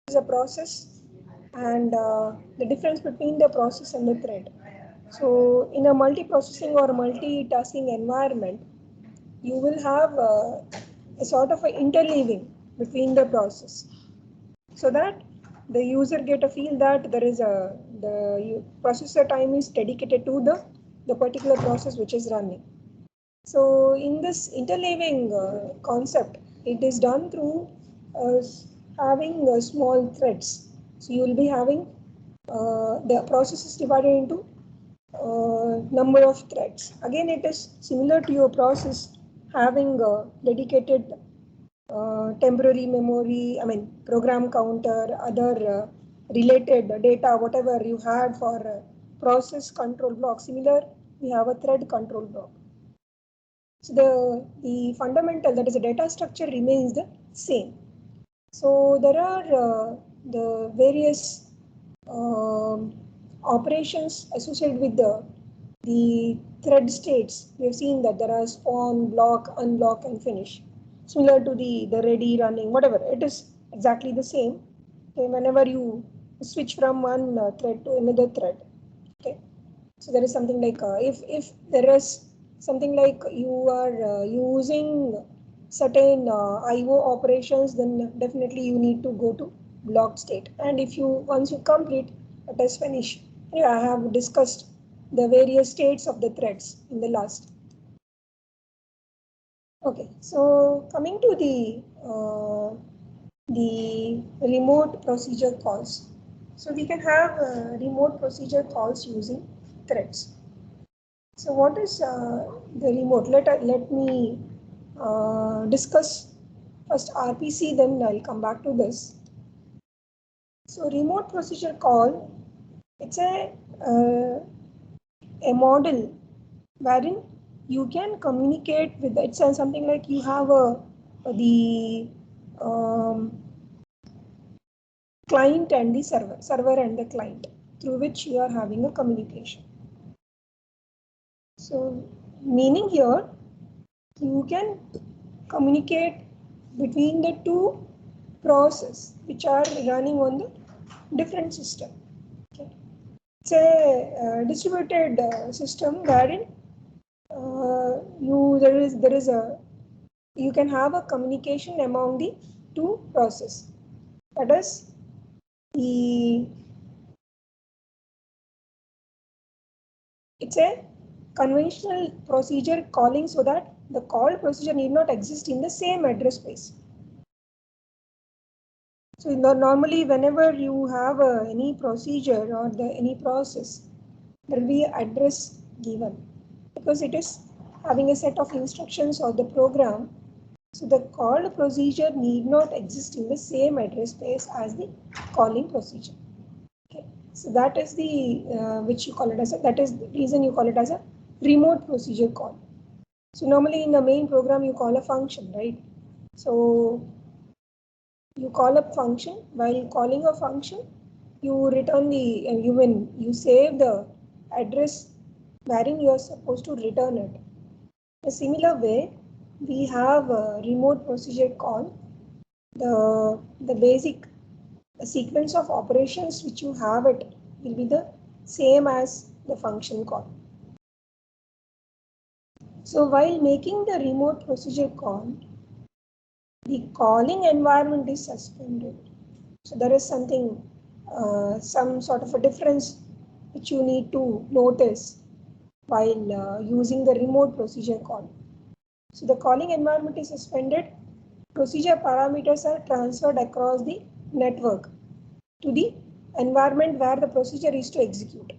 is a process and the difference between the process and the thread. So in a multi-processing or multitasking environment, you will have a sort of an interleaving between the process, so that the user get a feel that there is the processor time is dedicated to the particular process which is running. So in this interleaving concept, it is done through uh, having small threads. So you will be having the process is divided into number of threads. Again, it is similar to your process having dedicated temporary memory, program counter, other related data, whatever you had for process control block. Similar, we have a thread control block. So the fundamental, that is the data structure, remains the same. So there are the various operations associated with the thread states. We have seen that there are spawn, block, unblock, and finish. Similar to the ready, running, whatever, it is exactly the same. Okay, whenever you switch from one thread to another thread. Okay, so there is something like if there is something like you are using certain IO operations, then definitely you need to go to block state. And if you once you complete a test finish, yeah, I have discussed the various states of the threads in the last. Okay, so coming to the remote procedure calls. So we can have remote procedure calls using threads. So what is the remote? Let me discuss first RPC, then I'll come back to this. So remote procedure call, it's a model wherein you can communicate with, it's something like you have the client and the server and the client, through which you are having a communication. So meaning here, you can communicate between the two processes which are running on the different system. Okay. It's a distributed system wherein you can have a communication among the two processes. That is it's a conventional procedure calling, so that the call procedure need not exist in the same address space. So normally whenever you have any procedure or any process, there will be an address given because it is having a set of instructions or the program. So the called procedure need not exist in the same address space as the calling procedure. Okay. So that is the which you call it as a, that is the reason you call it as a remote procedure call. So normally in the main program you call a function, right? So you call a function. While calling a function, you return the you save the address wherein you are supposed to return it. In a similar way, we have a remote procedure call. The basic sequence of operations which you have it will be the same as the function call. So while making the remote procedure call, the calling environment is suspended. So there is something, some sort of a difference which you need to notice while using the remote procedure call. So the calling environment is suspended. Procedure parameters are transferred across the network to the environment where the procedure is to execute.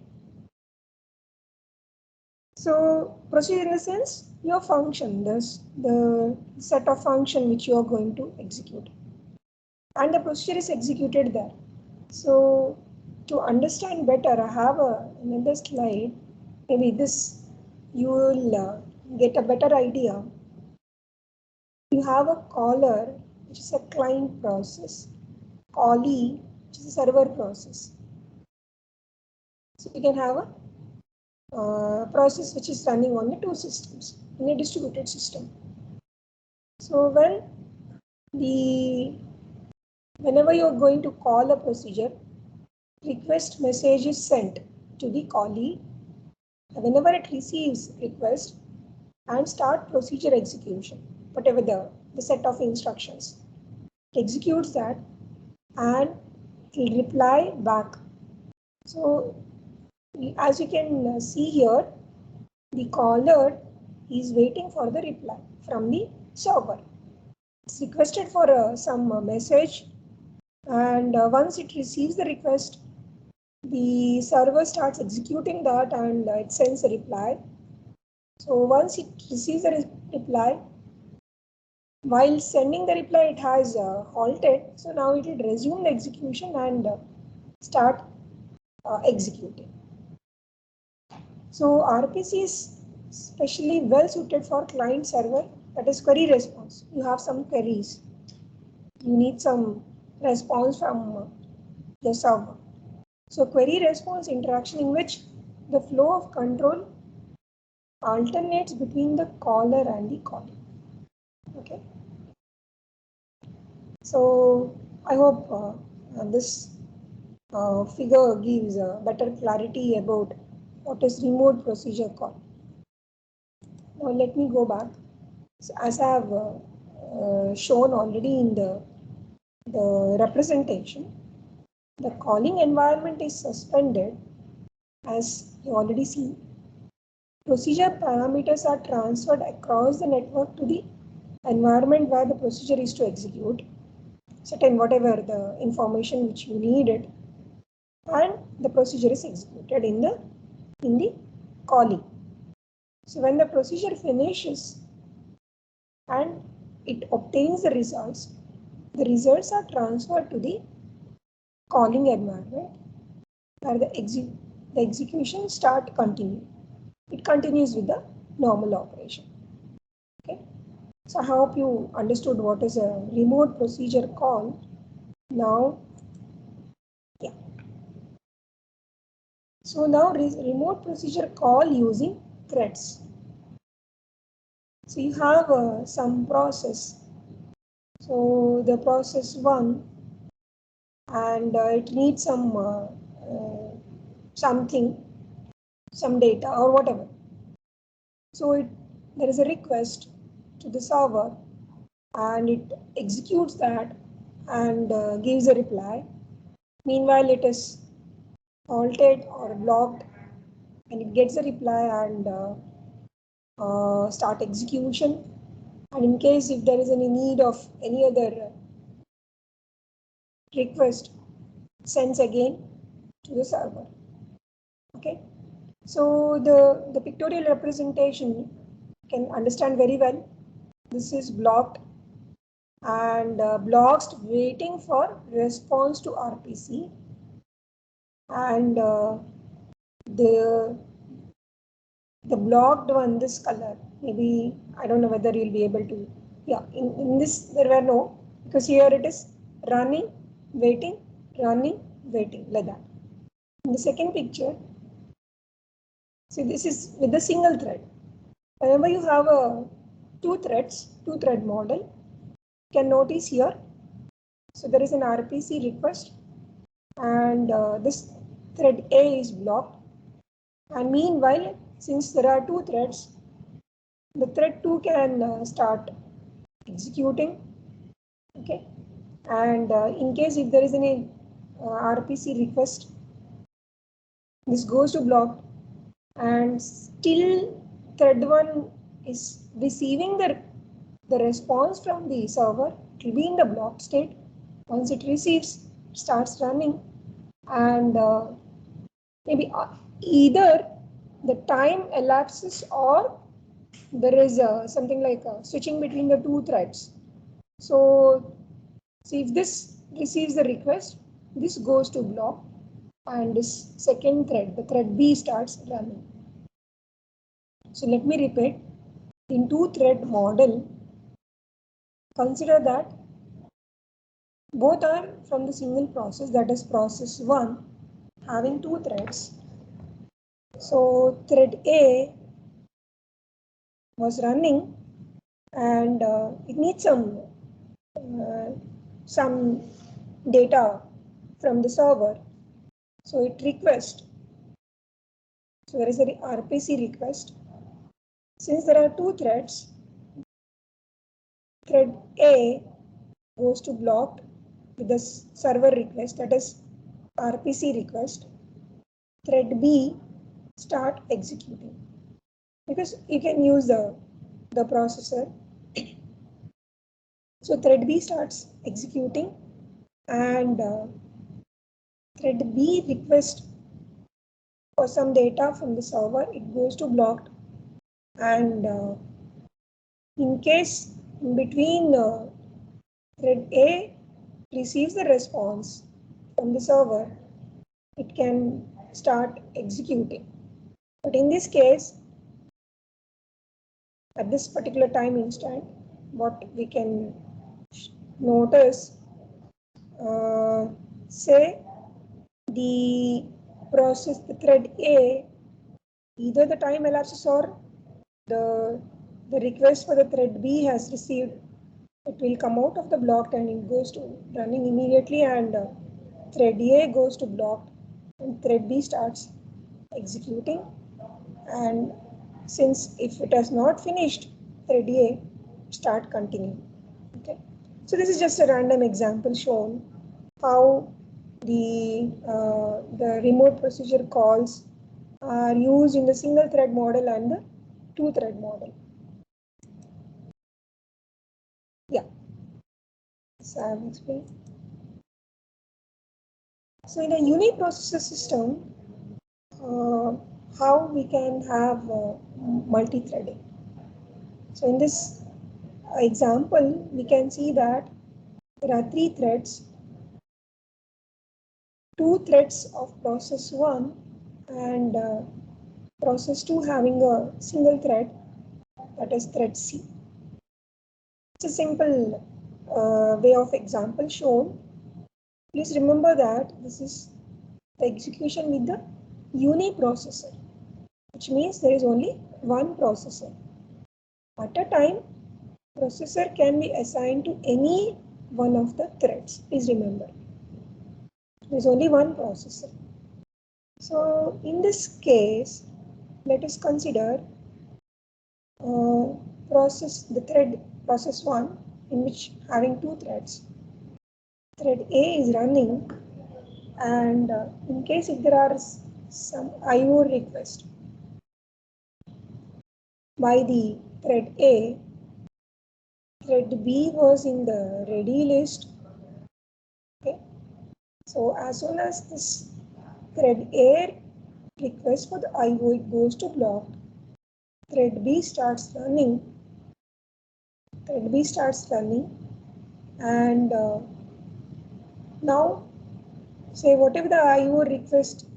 So procedure in the sense your function, the set of function which you are going to execute, and the procedure is executed there. So to understand better, I have another slide. Maybe this you will get a better idea. You have a caller, which is a client process, callee, which is a server process. So you can have a process which is running on the two systems in a distributed system. So when the whenever you are going to call a procedure, request message is sent to the callee. Whenever it receives request and start procedure execution, whatever the set of instructions, it executes that and it will reply back. So as you can see here, the caller is waiting for the reply from the server. It's requested for some message, and once it receives the request, the server starts executing that and it sends a reply. So once it receives a reply, while sending the reply, it has halted. So now it will resume the execution and start executing. So RPC is especially well suited for client server, that is query response. You have some queries. You need some response from the server. So query response interaction in which the flow of control alternates between the caller and the caller. Okay. So I hope this figure gives better clarity about what is remote procedure call. Now let me go back. So as I have shown already in the representation, the calling environment is suspended, as you already see. Procedure parameters are transferred across the network to the environment where the procedure is to execute, certain whatever the information which you needed, and the procedure is executed in the calling. So when the procedure finishes and it obtains the results are transferred to the calling environment where the execution continue. It continues with the normal operation. Okay. So I hope you understood what is a remote procedure call. Now, yeah. So now remote procedure call using threads. So you have some process. So the process 1, and it needs some something, some data or whatever. So there is a request to the server, and it executes that and gives a reply. Meanwhile, it is halted or blocked, and it gets a reply and start execution. And in case if there is any need of any other request, sends again to the server. Okay. So the pictorial representation can understand very well. This is blocked and blocks waiting for response to RPC, and the blocked one, this color, maybe I don't know whether you'll be able to, yeah, in this there were no, because here it is running, waiting, like that. In the second picture, see, this is with the single thread. Whenever you have two thread model, you can notice here. So there is an RPC request, and this thread A is blocked. And meanwhile, since there are two threads, the thread 2 can start executing. Okay, and in case if there is any RPC request, this goes to block, and still thread 1 is receiving the response from the server. It will be in the block state. Once it receives, it starts running, and maybe either the time elapses or there is something like switching between the two threads. So see, if this receives the request, this goes to block, and this second thread, the thread B, starts running. So let me repeat. In two thread model, consider that both are from the single process, that is process 1, having two threads. So thread A was running, and it needs some data from the server. So it requests. So there is a RPC request. Since there are two threads, thread A goes to blocked with the server request, that is RPC request. Thread B start executing, because you can use the processor. So thread B starts executing, and thread B request for some data from the server. It goes to blocked, and in case in between thread A receives the response from the server, it can start executing. But in this case, at this particular time instant, what we can notice, say the process, the thread A, either the time elapses or the request for the thread B has received, it will come out of the blocked and it goes to running immediately, and thread A goes to blocked and thread B starts executing. And since if it has not finished, thread A start continuing. Okay, so this is just a random example shown how the remote procedure calls are used in the single thread model and the two thread model. Yeah, so I have explained. So in a uniprocessor system, how we can have multi-threading. So in this example, we can see that there are three threads, two threads of process 1 and process 2 having a single thread, that is thread C. It's a simple way of example shown. Please remember that this is the execution with the uniprocessor, which means there is only one processor. At a time, processor can be assigned to any one of the threads. Please remember, there is only one processor. So in this case, let us consider the thread process 1, in which having two threads. Thread A is running, and in case if there are some IO request by the thread A, thread B was in the ready list. Okay, so as soon as this thread A request for the IO, it goes to blocked. Thread B starts running. Thread B starts running, and now say whatever the IO request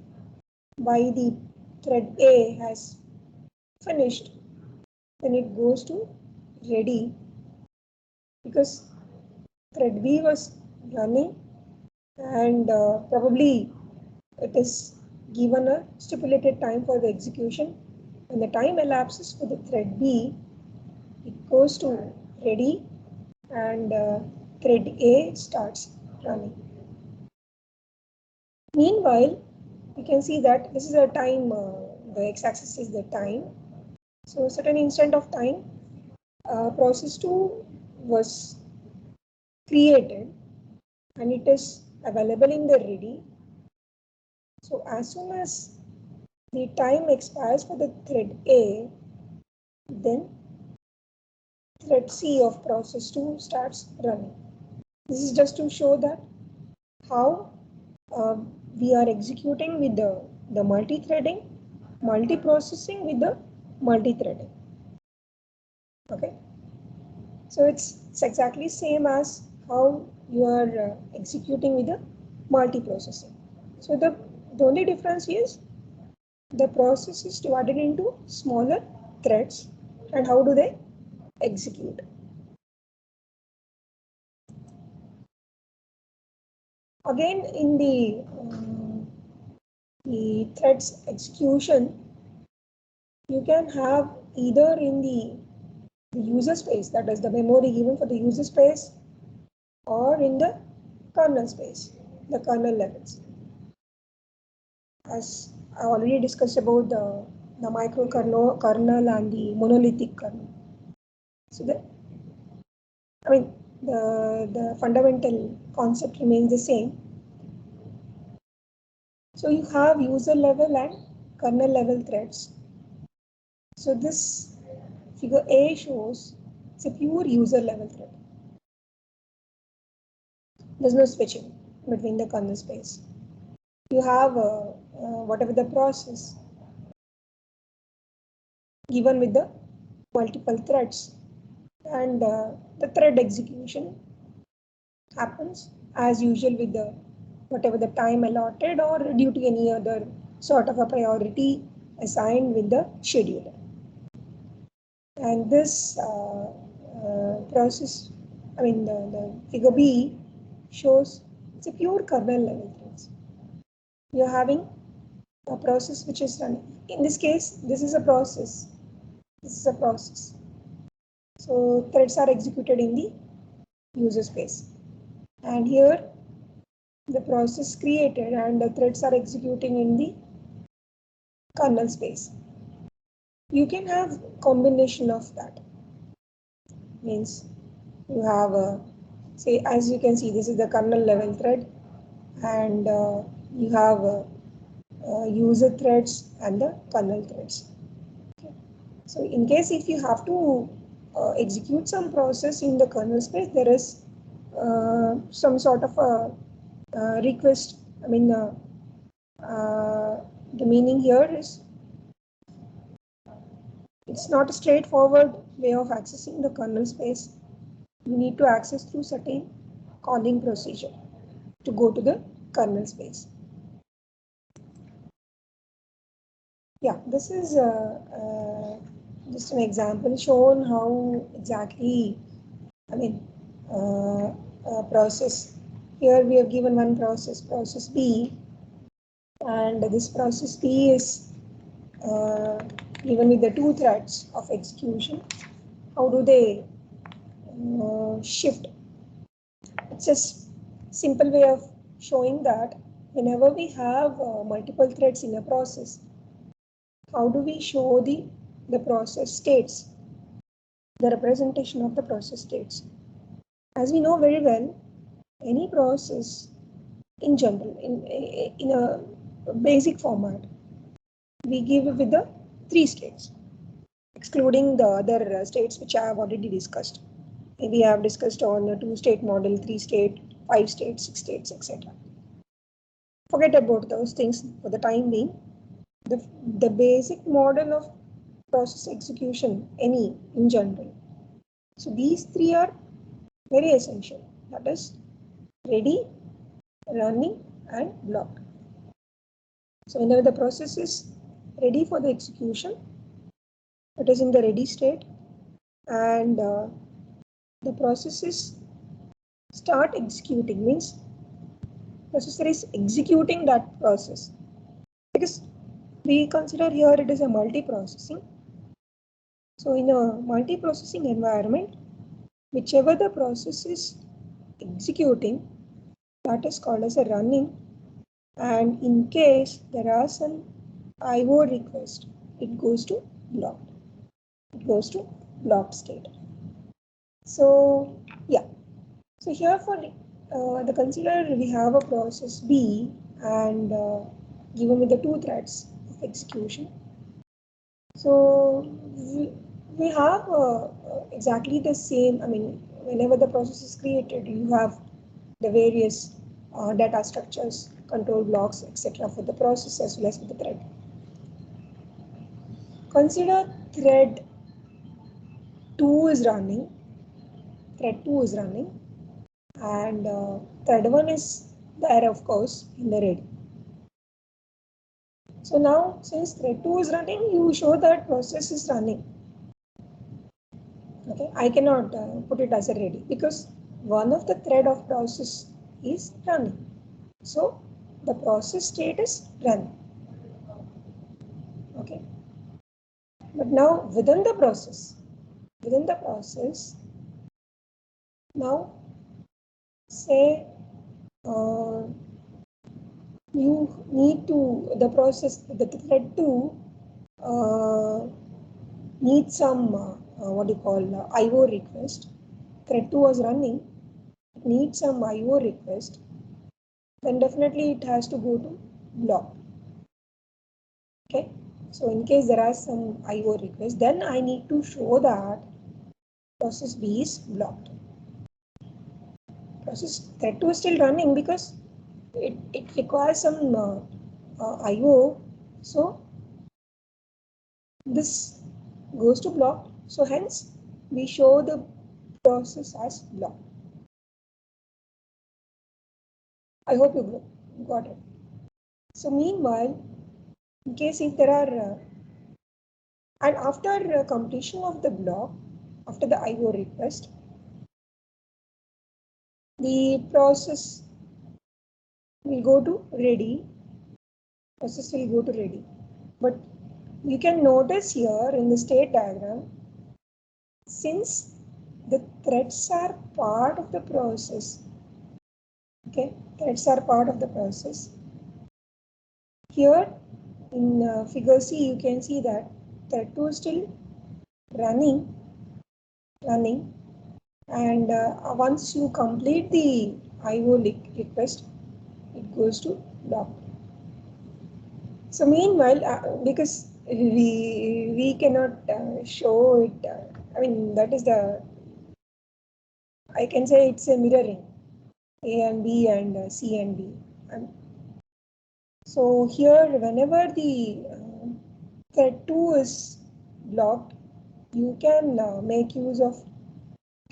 by the thread A has finished, then it goes to ready, because thread B was running, and probably it is given a stipulated time for the execution. When the time elapses for the thread B, it goes to ready, and thread A starts running. Meanwhile, you can see that this is a time, the x-axis is the time. So a certain instant of time, process 2 was created and it is available in the ready. So as soon as the time expires for the thread A, then thread C of process 2 starts running. This is just to show that how we are executing with the multi-threading, multi-processing with the multi-threading. Okay, so it's exactly same as how you are executing with the multi-processing. So the only difference is the process is divided into smaller threads, and how do they execute. Again, in the threads execution, you can have either in the user space, that is the memory given for the user space, or in the kernel space, the kernel levels. As I already discussed about the microkernel and the monolithic kernel. So the fundamental concept remains the same. So you have user level and kernel level threads. So this figure A shows it's a pure user level thread. There's no switching between the kernel space. You have whatever the process given with the multiple threads, and the thread execution happens as usual with the whatever the time allotted or due to any other sort of a priority assigned with the scheduler. And this process, the figure B shows it's a pure kernel level threads. You're having a process which is running. In this case, this is a process. This is a process. So threads are executed in the user space. And here the process created and the threads are executing in the kernel space. You can have combination of that. Means you have say, as you can see, this is the kernel level thread, and you have user threads and the kernel threads. Okay. So in case if you have to execute some process in the kernel space, there is some sort of a request. The meaning here is it's not a straightforward way of accessing the kernel space. You need to access through certain calling procedure to go to the kernel space. Yeah, this is just an example shown how exactly, process. Here we have given one process, process B, and this process B is given with the two threads of execution. How do they shift? It's just simple way of showing that whenever we have multiple threads in a process, how do we show the process states, the representation of the process states? As we know very well, any process in general, in a basic format, we give it with the 3 states, excluding the other states which I have already discussed. We have discussed on the 2-state model, 3-state, 5-state, 6 states, etc. Forget about those things for the time being. The basic model of process execution, any in general. So these 3 are very essential. That is ready, running, and blocked. So whenever the process is ready for the execution, it is in the ready state, and the processes start executing, means processor is executing that process, because we consider here it is a multiprocessing. So in a multiprocessing environment, whichever the process is executing, that is called as a running, and in case there are some IO request, it goes to blocked. It goes to blocked state. So yeah, so here for the consider we have a process B, and given with the 2 threads of execution. So we have exactly the same. Whenever the process is created, you have the various data structures, control blocks, etc. for the process as well as for the thread. Consider thread 2 is running. Thread 2 is running, and thread 1 is there, of course, in the ready. So now, since thread 2 is running, you show that process is running. Okay, I cannot put it as a ready because one of the thread of process is running. So the process state is run. Okay, but now within the process, now say you need to, the process, the thread to need some, what do you call, IO request. Thread 2 was running, it needs some IO request, then definitely it has to go to block. Okay, so in case there are some IO request, then I need to show that process B is blocked. Process thread 2 is still running because it requires some IO, so this goes to block. So hence we show the process as blocked. I hope you got it. So meanwhile, in case if there are and after completion of the block, after the IO request, the process will go to ready. Process will go to ready. But you can notice here in the state diagram, since the threads are part of the process, okay, threads are part of the process. Here in figure C, you can see that thread 2 is still running, and once you complete the IO request, it goes to block. So meanwhile, because we cannot show it, I mean that is the, I can say it's a mirroring, A and B and C and D. So here, whenever the thread 2 is blocked, you can make use of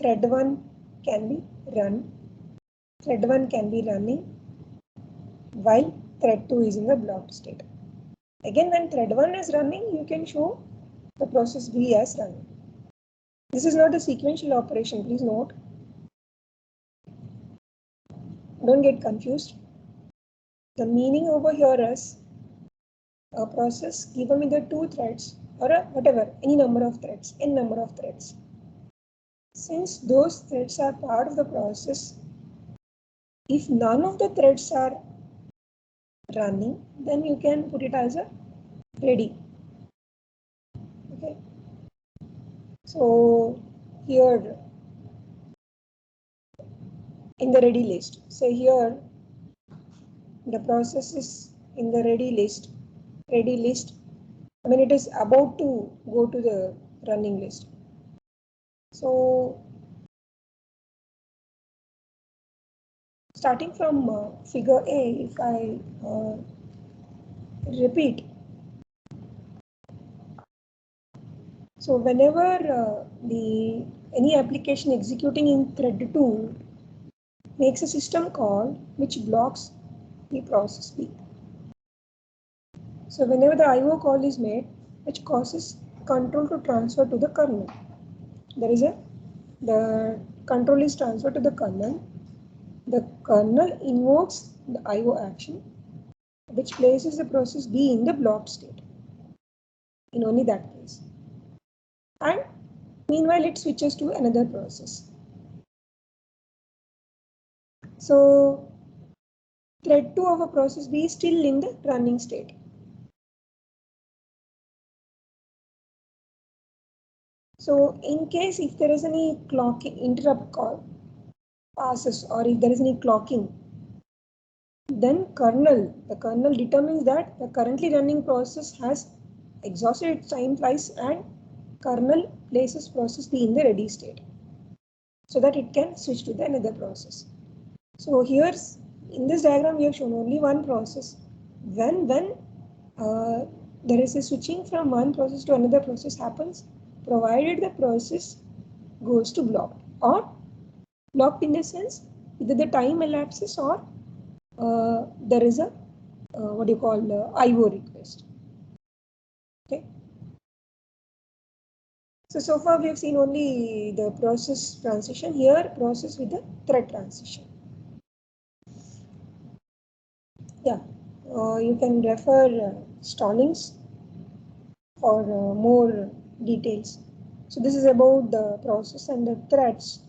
thread 1 can be run. Thread 1 can be running while thread 2 is in the blocked state. Again, when thread 1 is running, you can show the process B as running. This is not a sequential operation, please note. Don't get confused. The meaning over here is a process given with the 2 threads or whatever, any number of threads, n number of threads. Since those threads are part of the process, if none of the threads are running, then you can put it as a ready. Okay. So here in the ready list, say here the process is in the ready list. I mean, it is about to go to the running list. So starting from figure A, if I repeat, so whenever any application executing in thread 2 makes a system call which blocks the process B. So whenever the IO call is made, which causes control to transfer to the kernel. The control is transferred to the kernel. The kernel invokes the IO action, which places the process B in the blocked state. In only that case. And meanwhile, it switches to another process. So thread 2 of a process B is still in the running state. So in case if there is any clocking interrupt call passes, or if there is any clocking, then the kernel determines that the currently running process has exhausted its time twice, and kernel places process B in the ready state so that it can switch to the another process. So here in this diagram we have shown only one process. When there is a switching from one process to another process happens, provided the process goes to blocked, or blocked in the sense either the time elapses or there is a what you call IO request. Okay. So far we have seen only the process transition. Here process with the thread transition. Yeah, you can refer Stallings for more details. So this is about the process and the threads.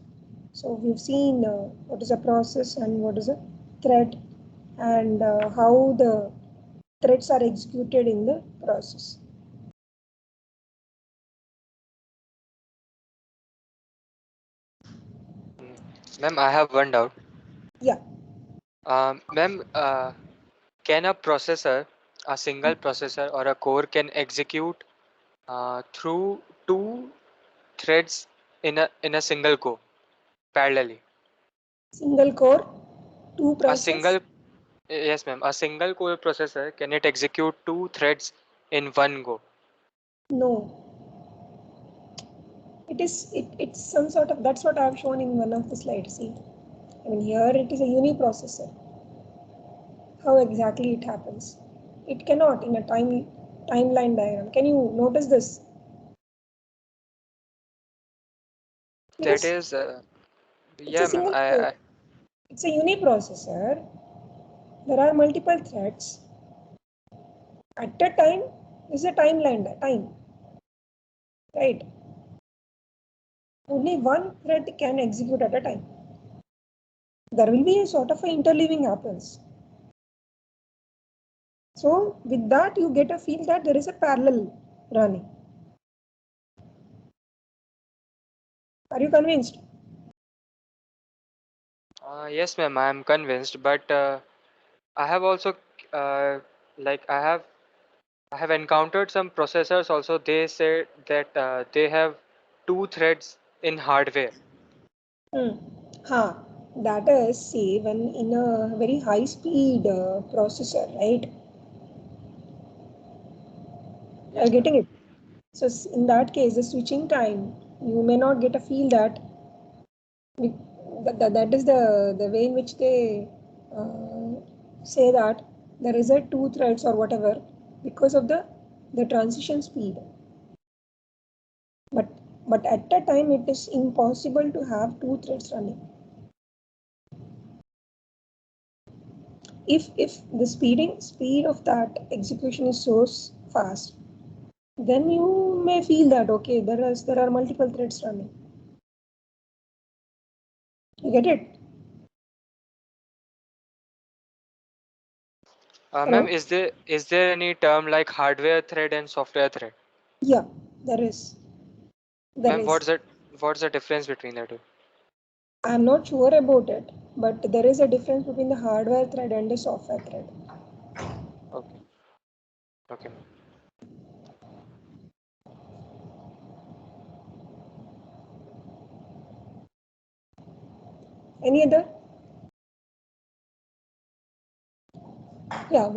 So we've seen what is a process and what is a thread and how the threads are executed in the process. Ma'am, I have one doubt. Yeah. Ma'am, can a processor, a single processor or a core can execute through two threads in a single core parallelly? Single core, two A process? single, yes, ma'am. A single core processor, can it execute two threads in one go? No. It's some sort of, that's what I've shown in one of the slides. See, I mean here it is a uniprocessor. How exactly it happens? It cannot in a timeline diagram. Can you notice this? That Because is, it's a yeah, ma'am. single core. It's a uniprocessor. There are multiple threads. At a time is a time, right? Only one thread can execute at a time. There will be a sort of an interleaving happens. So with that you get a feel that there is a parallel running. Are you convinced? Yes, ma'am. I am convinced, but I have also like I have encountered some processors also. They say that they have two threads in hardware. That is, say, when in a very high speed processor, right? Are you Yes, ma'am. getting it? So in that case, the switching time, you may not get a feel that that is the way in which they say that there is a two threads or whatever because of the transition speed. But at a time it is impossible to have two threads running. If the speed of that execution is so fast, then you may feel that okay, there are multiple threads running. You get it? Ma'am, Hello? is there any term like hardware thread and software thread? Yeah, there is. There Ma'am, is. what's the difference between the two? I'm not sure about it, but there is a difference between the hardware thread and the software thread. Okay. Okay. Any other? Yeah,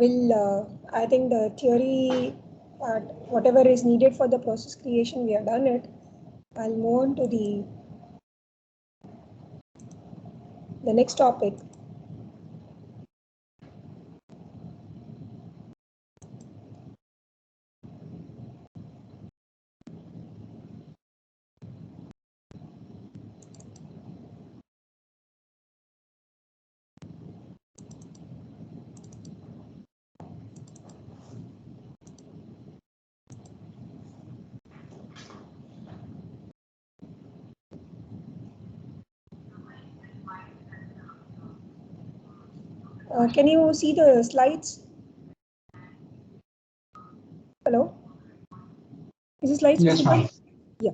I think the theory part, whatever is needed for the process creation, we have done it. I'll move on to the next topic. Can you see the slides? Hello? Is the slides Yes, visible? ma'am. Yeah.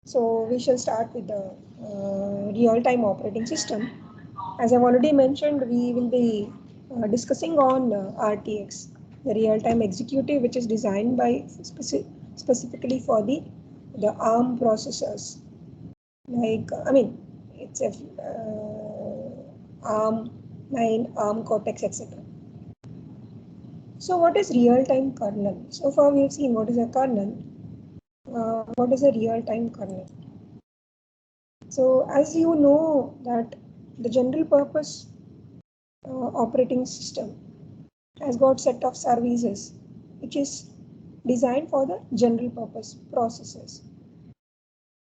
So we shall start with the real-time operating system. As I've already mentioned, we will be discussing on RTX, the real-time executive, which is designed by specifically for the ARM processors. Like I mean, it's a ARM 9, ARM Cortex, etc. So what is real-time kernel? So far we have seen what is a kernel. What is a real-time kernel? So as you know that the general purpose operating system has got set of services which is designed for the general purpose processes,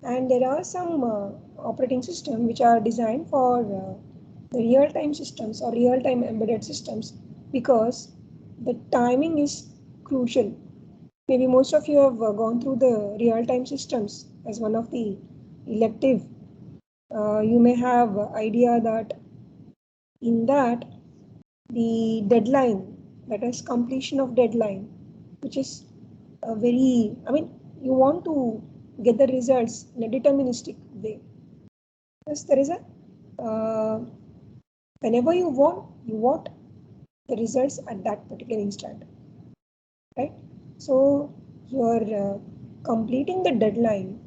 and there are some operating systems which are designed for the real-time systems or real-time embedded systems because the timing is crucial. Maybe most of you have gone through the real-time systems as one of the elective. You may have idea that In that, the deadline, that is completion of deadline, which is a very, you want to get the results in a deterministic way. Yes, there is a, whenever you want the results at that particular instant, right? So you're completing the deadline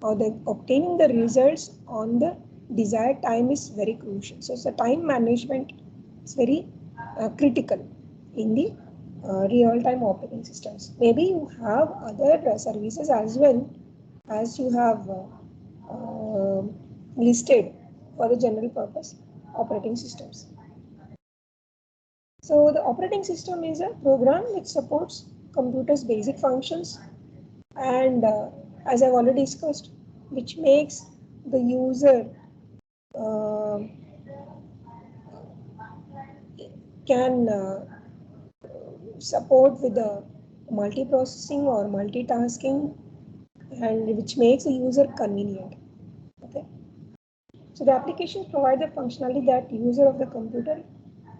or the obtaining the results on the desired time is very crucial. So, time management is very critical in the real-time operating systems. Maybe you have other services as well as you have listed for the general purpose operating systems. So the operating system is a program which supports computers' basic functions, and as I've already discussed, which makes the user can support with the multiprocessing or multitasking, and which makes the user convenient. Okay. So the applications provide the functionality that the user of the computer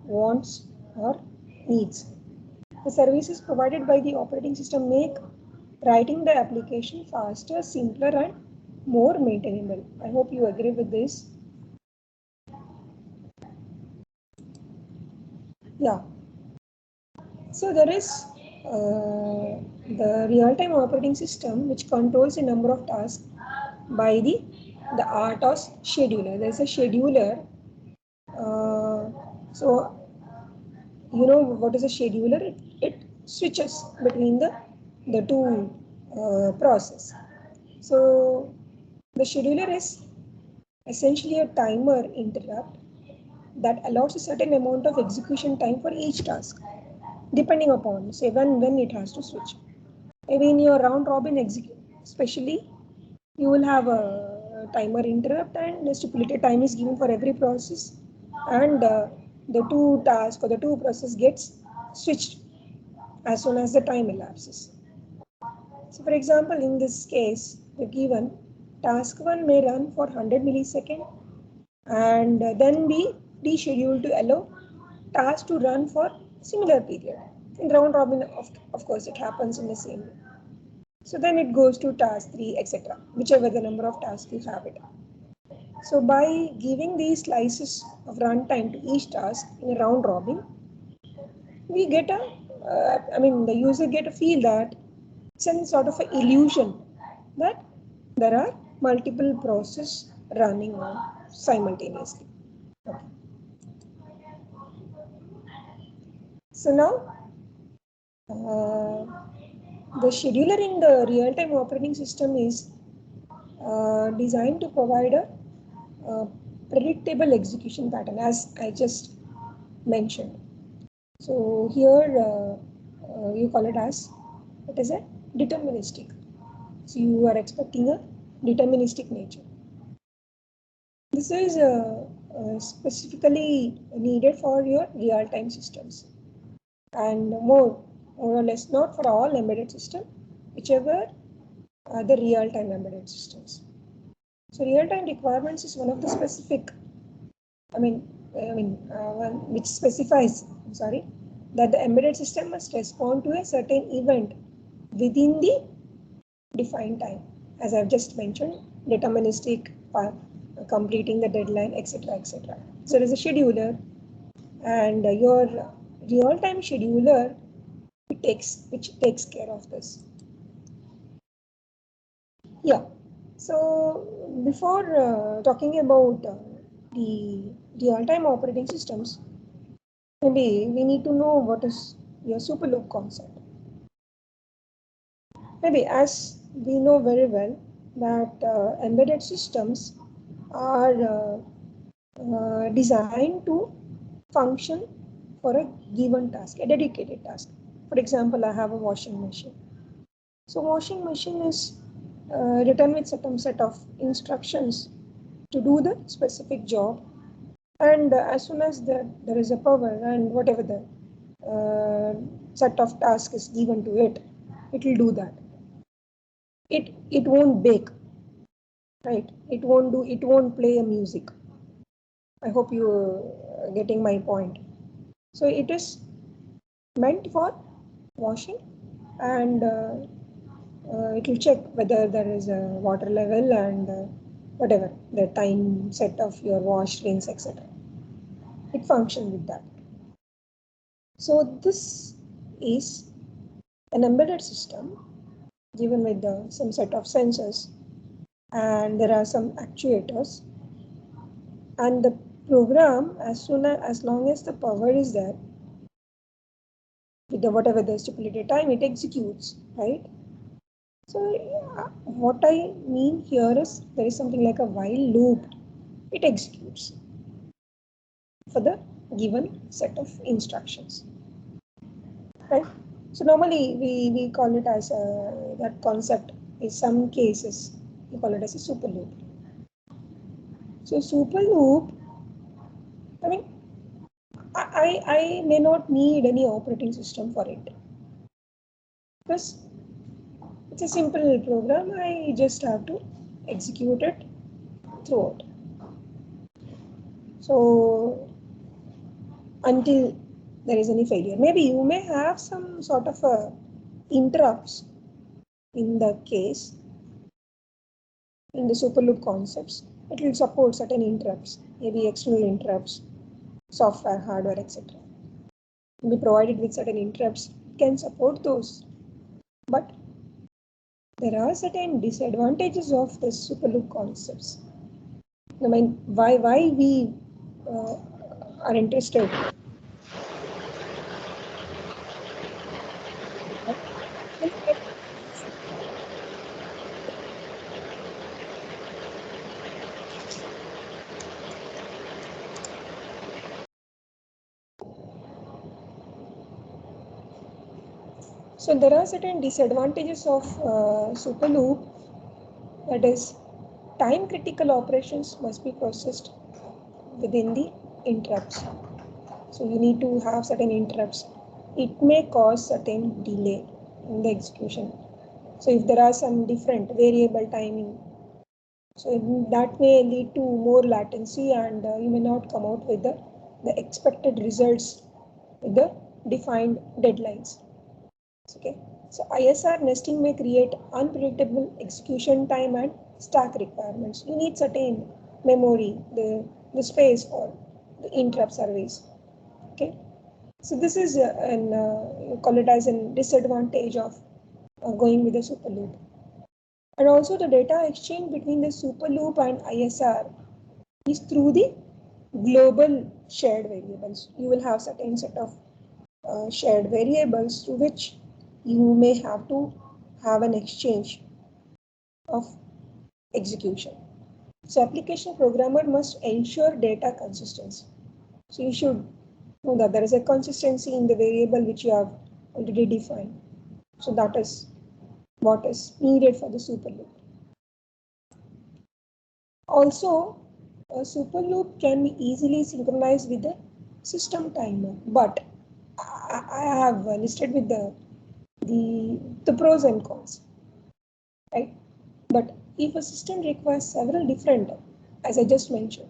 wants or needs. The services provided by the operating system make writing the application faster, simpler, and more maintainable. I hope you agree with this. Yeah. So there is the real-time operating system which controls a number of tasks by the RTOS scheduler. There is a scheduler. So you know what is a scheduler? It switches between the two process. So the scheduler is essentially a timer interrupt that allows a certain amount of execution time for each task, depending upon, say, when it has to switch. Maybe in your round robin execute, especially, you will have a timer interrupt and a stipulated time is given for every process, and the two tasks or the two process gets switched as soon as the time elapses. So for example, in this case, the given task 1 may run for 100 milliseconds and then be descheduled to allow task to run for similar period. In round robin, of course, it happens in the same way. So then it goes to task 3, etc., whichever the number of tasks you have it. So by giving these slices of runtime to each task in a round robin, we get the user get a feel that it's some sort of an illusion that there are multiple processes running on simultaneously. Okay. So now, the scheduler in the real-time operating system is designed to provide a predictable execution pattern, as I just mentioned. So here you call it as a deterministic. So you are expecting a deterministic nature. This is specifically needed for your real-time systems, and more or less not for all embedded system, whichever are the real-time embedded systems. So real-time requirements is one of the specific, which specifies, that the embedded system must respond to a certain event within the defined time. As I've just mentioned, deterministic, completing the deadline, etc., etc. So there's a scheduler, and your real-time scheduler which takes care of this. Yeah. So before talking about the real-time operating systems, maybe we need to know what is your super loop concept. Maybe as we know very well that embedded systems are designed to function for a given task, a dedicated task. For example, I have a washing machine. So washing machine is written with certain set of instructions to do the specific job, and as soon as there is a power and whatever the set of task is given to it, it will do that. It won't bake, right? It won't play a music. I hope you getting my point. So it is meant for washing, and it will check whether there is a water level and whatever the time set of your wash, rinse, etc. It functions with that. So this is an embedded system given with some set of sensors, and there are some actuators, and the program, as long as the power is there with the whatever the stipulated time, it executes, right? So what I mean here is there is something like a while loop. It executes for the given set of instructions, right? So normally we call it as that concept. In some cases we call it as a super loop. So super loop, I mean, I may not need any operating system for it, because it's a simple program. I just have to execute it throughout. So until there is any failure, maybe you may have some sort of interrupts in the case. In the super loop concepts, it will support certain interrupts, maybe external interrupts, software, hardware, etc. Be provided with certain interrupts, it can support those. But there are certain disadvantages of the super loop concepts. I mean, why we are interested. So there are certain disadvantages of super loop. That is, time critical operations must be processed within the interrupts. So you need to have certain interrupts. It may cause certain delay in the execution. So if there are some different variable timing, so that may lead to more latency, and you may not come out with the expected results with the defined deadlines. Okay. So ISR nesting may create unpredictable execution time and stack requirements. You need certain memory, the space for the interrupt service. Okay. So this is call it as a disadvantage of going with the super loop. And also the data exchange between the super loop and ISR is through the global shared variables. You will have certain set of shared variables through which you may have to have an exchange of execution. So application programmer must ensure data consistency. So you should know that there is a consistency in the variable which you have already defined. So that is what is needed for the super loop. Also, a super loop can be easily synchronized with the system timer, but I have listed with the pros and cons, right? But if a system requires several different, as I just mentioned,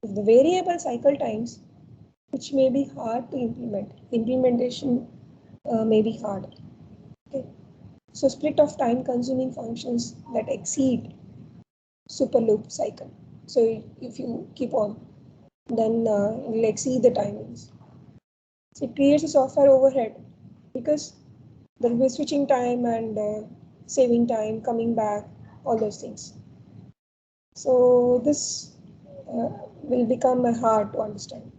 if the variable cycle times, which may be hard to implement, implementation may be hard. Okay. So split of time consuming functions that exceed super loop cycle. So if you keep on, then it will exceed the timings. So it creates a software overhead because there will be switching time and saving time, coming back, all those things. So this will become hard to understand.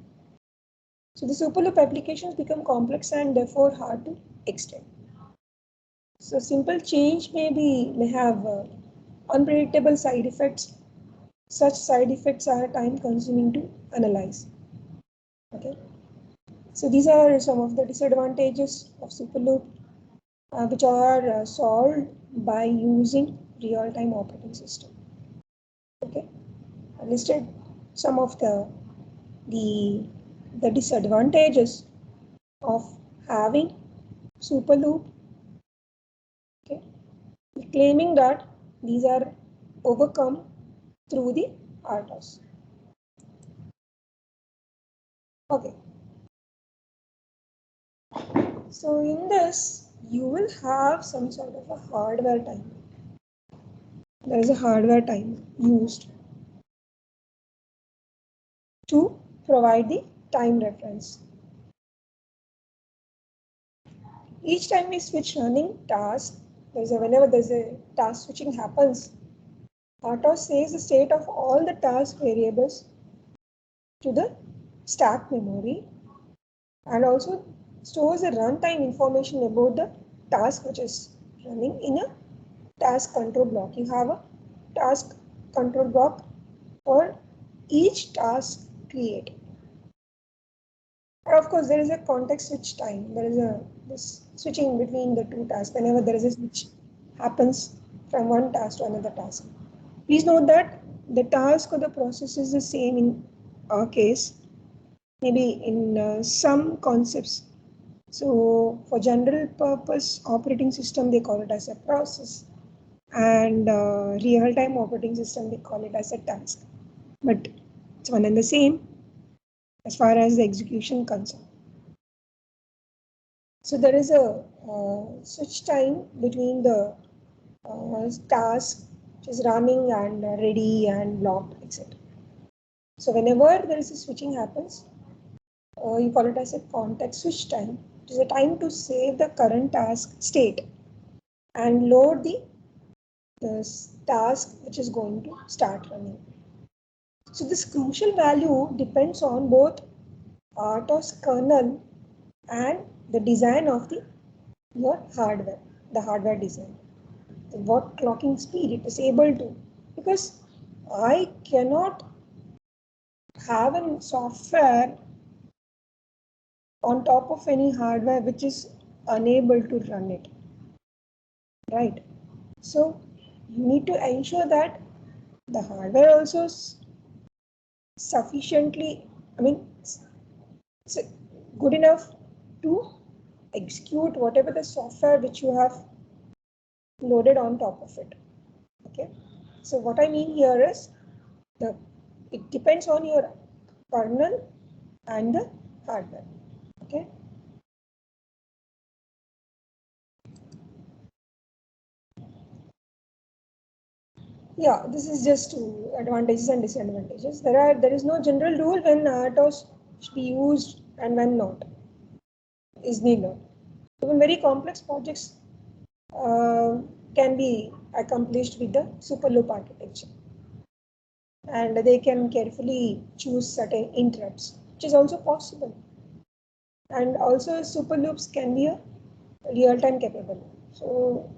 So the super loop applications become complex and therefore hard to extend. So simple change may have unpredictable side effects. Such side effects are time consuming to analyze. Okay. So these are some of the disadvantages of super loop, which are solved by using real-time operating system. Okay, I listed some of the disadvantages of having super loop. Okay, claiming that these are overcome through the RTOS. Okay. So in this, you will have some sort of a hardware time. There is a hardware time used to provide the time reference. Each time we switch running task, whenever there's a task switching happens, RTOS saves the state of all the task variables to the stack memory and also stores the runtime information about the task which is running in a task control block. You have a task control block for each task created. And of course, there is a context switch time. There is this switching between the two tasks. Whenever there is a switch happens from one task to another task. Please note that the task or the process is the same in our case, maybe in some concepts. So for general purpose operating system, they call it as a process. And real-time operating system, they call it as a task. But it's one and the same as far as the execution concerned. So there is a switch time between the task which is running and ready and locked, etc. So whenever there is a switching happens, you call it as a context switch time. It is a time to save the current task state and load the task which is going to start running. So this crucial value depends on both RTOS kernel and the design of your hardware, the hardware design. What clocking speed it is able to, because I cannot have a software on top of any hardware which is unable to run it, right? So you need to ensure that the hardware also is sufficiently, it's good enough to execute whatever the software which you have loaded on top of it. Okay, so what I mean here is it depends on your kernel and the hardware. Okay. Yeah, this is just advantages and disadvantages. There is no general rule when RTOS should be used and when not. Is neither. Even very complex projects can be accomplished with the super loop architecture, and they can carefully choose certain interrupts, which is also possible. And also super loops can be a real-time capable. So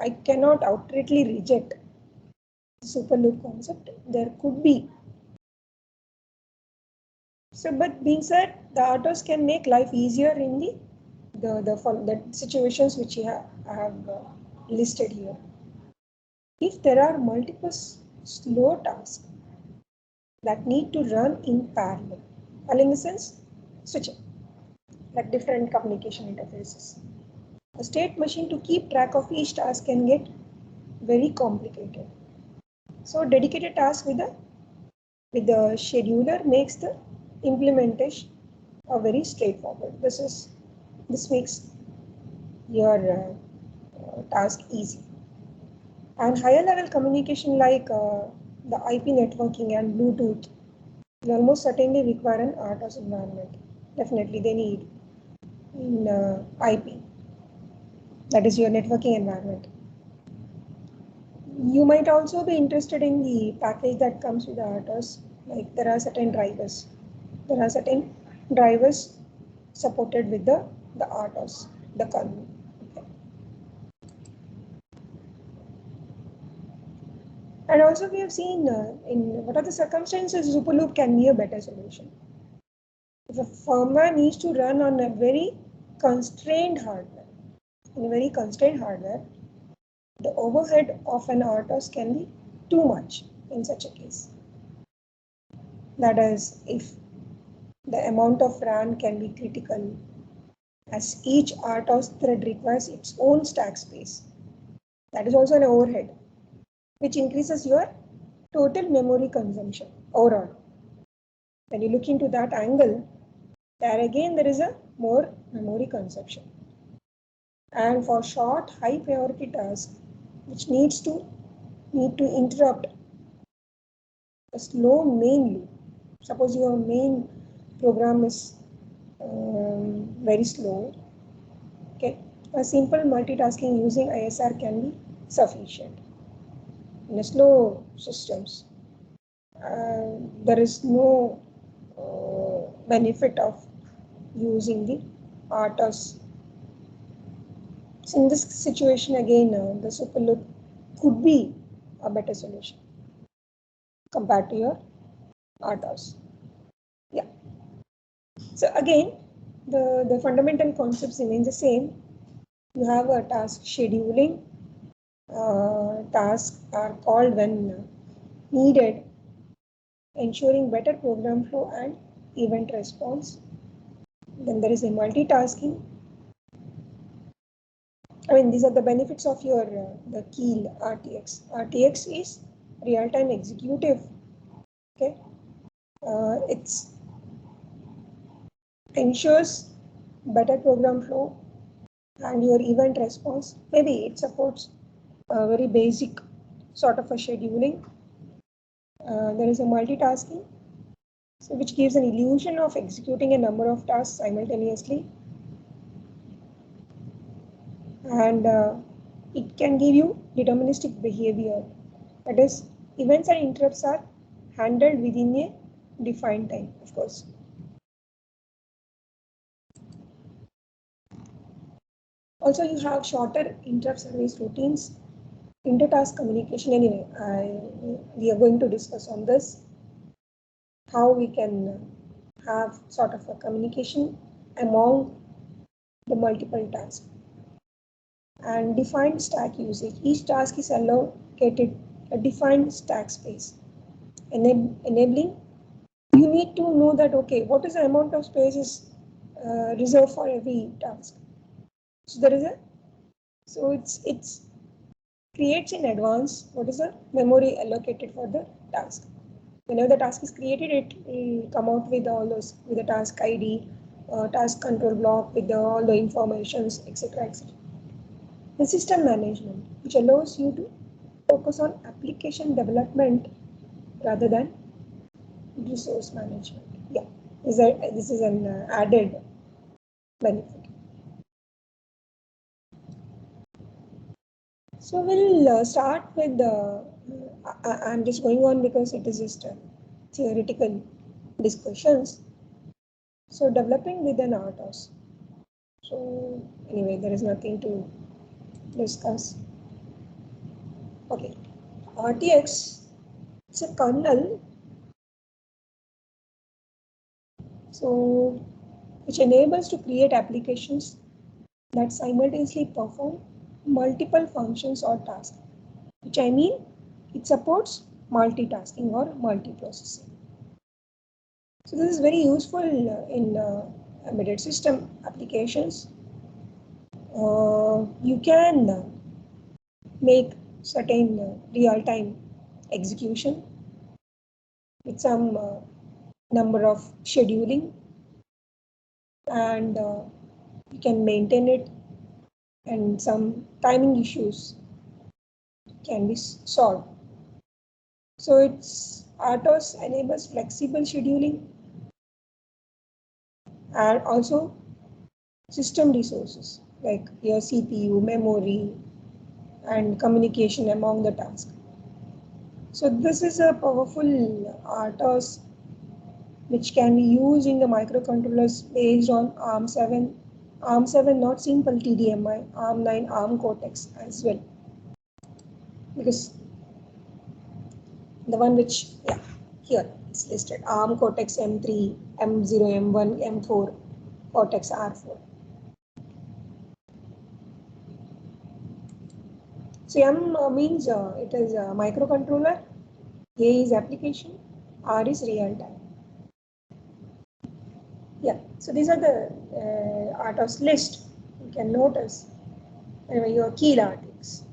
I cannot outrightly reject super loop concept. There could be. So, but being said, the RTOS can make life easier in the situations which I have listed here. If there are multiple slow tasks that need to run in parallel, in the sense switching, like different communication interfaces, a state machine to keep track of each task can get very complicated. So, dedicated task with the scheduler makes the implementation very straightforward. This makes your task easy. And higher level communication like the IP networking and Bluetooth will almost certainly require an RTOS environment. Definitely they need in IP, that is your networking environment. You might also be interested in the package that comes with the RTOS. Like there are certain drivers. There are certain drivers supported with the RTOS, the kernel. Okay. And also we have seen in what are the circumstances Superloop can be a better solution. If a firmware needs to run on a very constrained hardware, in a very constrained hardware, the overhead of an RTOS can be too much in such a case. That is, if the amount of RAM can be critical, as each RTOS thread requires its own stack space. That is also an overhead, which increases your total memory consumption overall. When you look into that angle, There again, there is a more memory consumption. And for short, high priority tasks, which need to interrupt a slow main loop. Suppose your main program is very slow. Okay, a simple multitasking using ISR can be sufficient. In a slow systems, there is no benefit of using the RTOS. So in this situation again, the super loop could be a better solution compared to your RTOS. Yeah. So again, the fundamental concepts remain the same. You have a task scheduling. Tasks are called when needed, ensuring better program flow and event response. Then there is a multitasking. I mean, these are the benefits of your the Keel RTX. RTX is real-time executive. Okay, it's ensures better program flow and your event response. Maybe it supports a very basic sort of a scheduling. There is a multitasking, so which gives an illusion of executing a number of tasks simultaneously, and it can give you deterministic behavior. That is, events and interrupts are handled within a defined time, of course. Also, you have shorter interrupt service routines, intertask communication. Anyway, we are going to discuss on this, how we can have sort of a communication among the multiple tasks. And defined stack usage. Each task is allocated a defined stack space, enabling you need to know that, okay, what is the amount of space is reserved for every task. So there is a, so it's creates in advance what is the memory allocated for the task. Whenever the task is created, it will come out with all those, with the task ID, task control block with all the informations, etc., etc. The system management, which allows you to focus on application development rather than resource management. Yeah, this is an added benefit. So we'll start with the, I'm just going on because it is just theoretical discussions. So developing with an RTOS. So anyway, there is nothing to discuss. Okay, RTX, it's a kernel, so which enables to create applications that simultaneously perform multiple functions or tasks, which I mean it supports multitasking or multiprocessing. So this is very useful in embedded system applications. You can make certain real-time execution with some number of scheduling, and you can maintain it, and some timing issues can be solved. So it's RTOS enables flexible scheduling and also system resources like your CPU, memory, and communication among the tasks. So this is a powerful RTOS which can be used in the microcontrollers based on ARM7. ARM7, not simple TDMI, ARM9, ARM Cortex as well. Because the one which, yeah, here it's listed, ARM Cortex M3, M0, M1, M4, Cortex R4. So M means it is a microcontroller, A is application, R is real time. Yeah, so these are the RTOS list. You can notice your key RTX.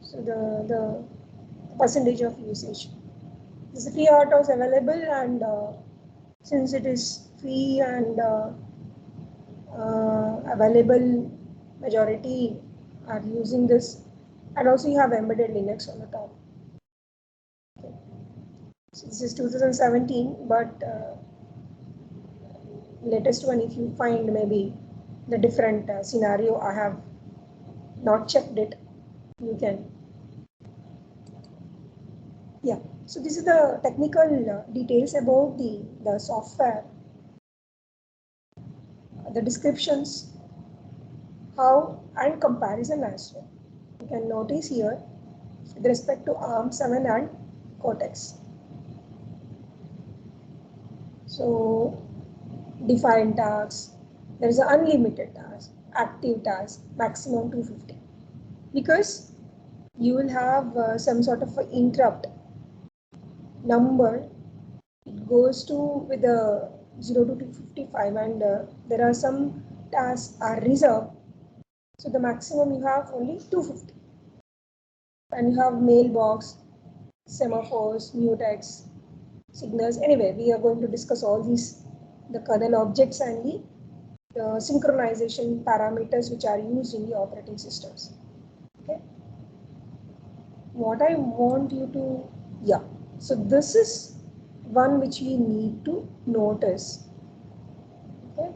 So the percentage of usage. There's a free RTOS available, and since it is free and available, majority are using this, and also you have embedded Linux on the top. Okay. So this is 2017, but latest one, if you find maybe the different scenario, I have not checked it, you can. Yeah, so this is the technical details about the software, the descriptions, how, and comparison as well. You can notice here with respect to ARM7 and Cortex. So defined tasks, there is an unlimited task, active task, maximum 250. Because you will have some sort of an interrupt number, it goes to with the 0 to 255, and there are some tasks are reserved. So the maximum you have only 250. And you have mailbox, semaphores, mutex, signals. Anyway, we are going to discuss all these, the kernel objects and the synchronization parameters which are used in the operating systems. Okay. What I want you to, yeah. So this is one which we need to notice. Okay.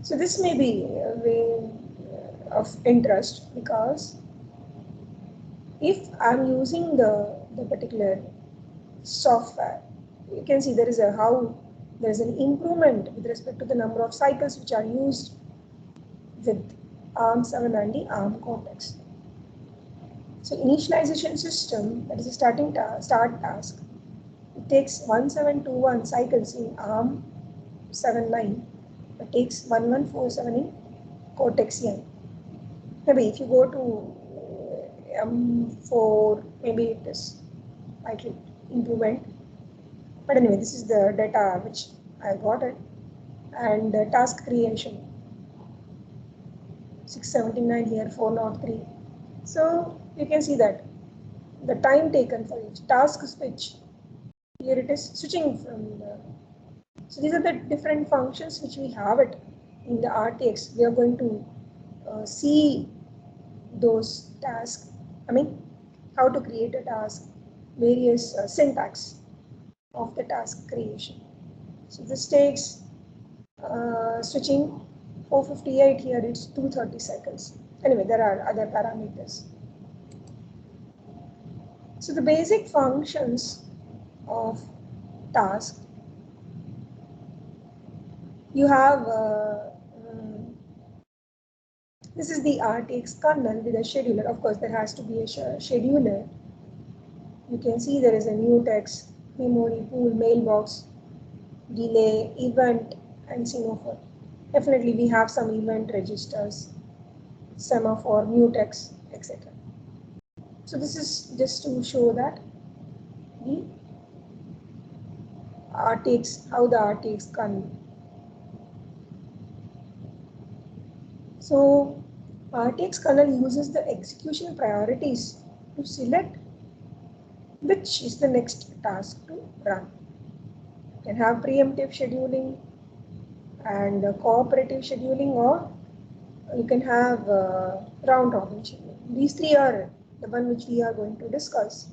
So this may be of interest, because if I'm using the particular software, you can see there is a how there is an improvement with respect to the number of cycles which are used with ARM7 and the ARM Cortex. So initialization system, that is a start task, it takes 1721 cycles in ARM7.9, it takes 1147 in Cortex-M. Maybe if you go to M4, maybe it is slightly improvement. But anyway, this is the data which I got it. And the task creation, 679 here, 403. So you can see that the time taken for each task switch, here it is switching from the, so these are the different functions which we have it in the RTX. We are going to see those tasks, how to create a task, various syntax of the task creation. So this takes switching 458, here it's 230 seconds. Anyway, there are other parameters. So the basic functions of task, you have this is the RTX kernel with a scheduler. Of course, there has to be a scheduler. You can see there is a mutex, memory pool, mailbox, delay, event, and semaphore. Definitely, we have some event registers, semaphore, mutex, etc. So this is just to show that the RTX, how the RTX kernel. So RTX kernel uses the execution priorities to select which is the next task to run. You can have preemptive scheduling and cooperative scheduling, or you can have round robin scheduling. These three are the one which we are going to discuss.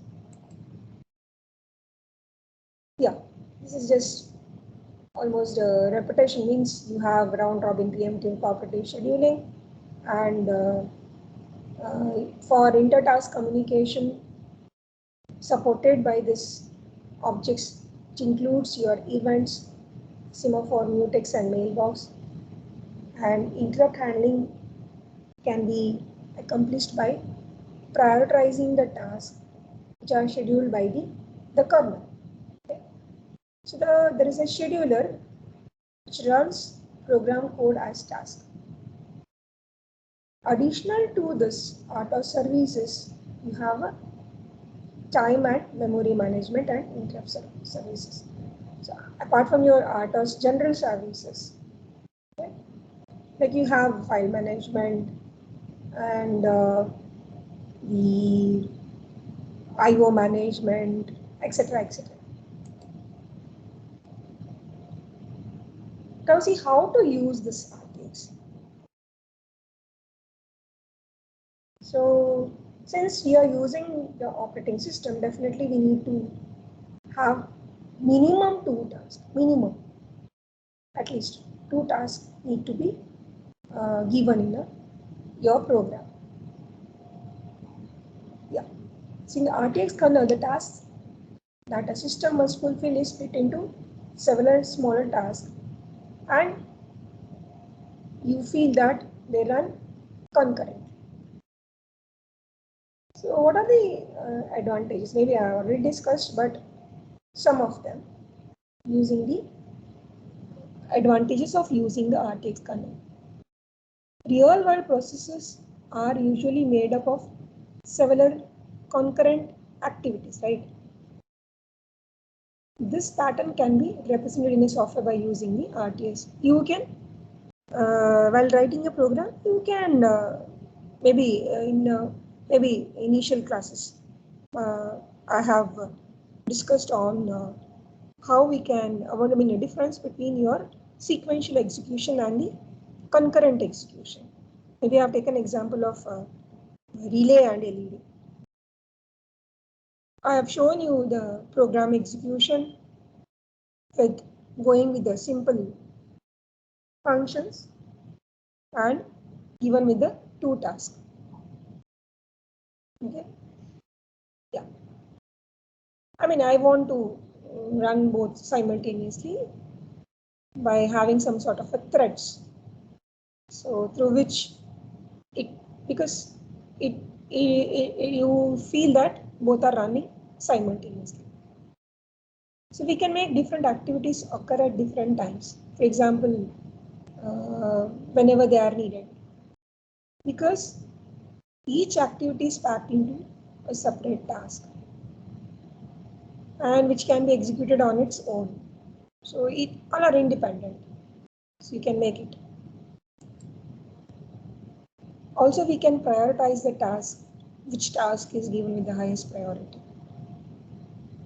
Yeah, this is just almost a repetition, means you have round robin, preemptive, cooperative scheduling, and for inter-task communication supported by this objects, which includes your events, semaphore, mutex, and mailbox. And interrupt handling can be accomplished by prioritizing the tasks which are scheduled by the kernel. Okay. So there is a scheduler which runs program code as task. Additional to this RTOS services, you have a time and memory management and interrupt services. So apart from your RTOS general services, okay, like you have file management and the IO management, etc., etc. Now see how to use this RTX. So since we are using the operating system, definitely we need to have minimum 2 tasks, minimum. At least 2 tasks need to be given in your program. Yeah. So in the RTX kernel, the tasks that a system must fulfill is split into several smaller tasks, and you feel that they run concurrently. So what are the advantages? Maybe I already discussed, but some of them using the advantages of using the RTX kernel. Real world processes are usually made up of several concurrent activities, right? This pattern can be represented in a software by using the RTS. You can, while writing a program, you can maybe maybe initial classes, I have discussed on how we can, the difference between your sequential execution and the concurrent execution. Maybe I have taken example of relay and LED. I have shown you the program execution with going with the simple functions and given with the 2 tasks. Okay. Yeah. I want to run both simultaneously by having some sort of a threads. So through which because you feel that both are running simultaneously. So we can make different activities occur at different times. For example, whenever they are needed, because each activity is packed into a separate task and which can be executed on its own. So it all are independent. So you can make it. Also, we can prioritize the task, which task is given with the highest priority.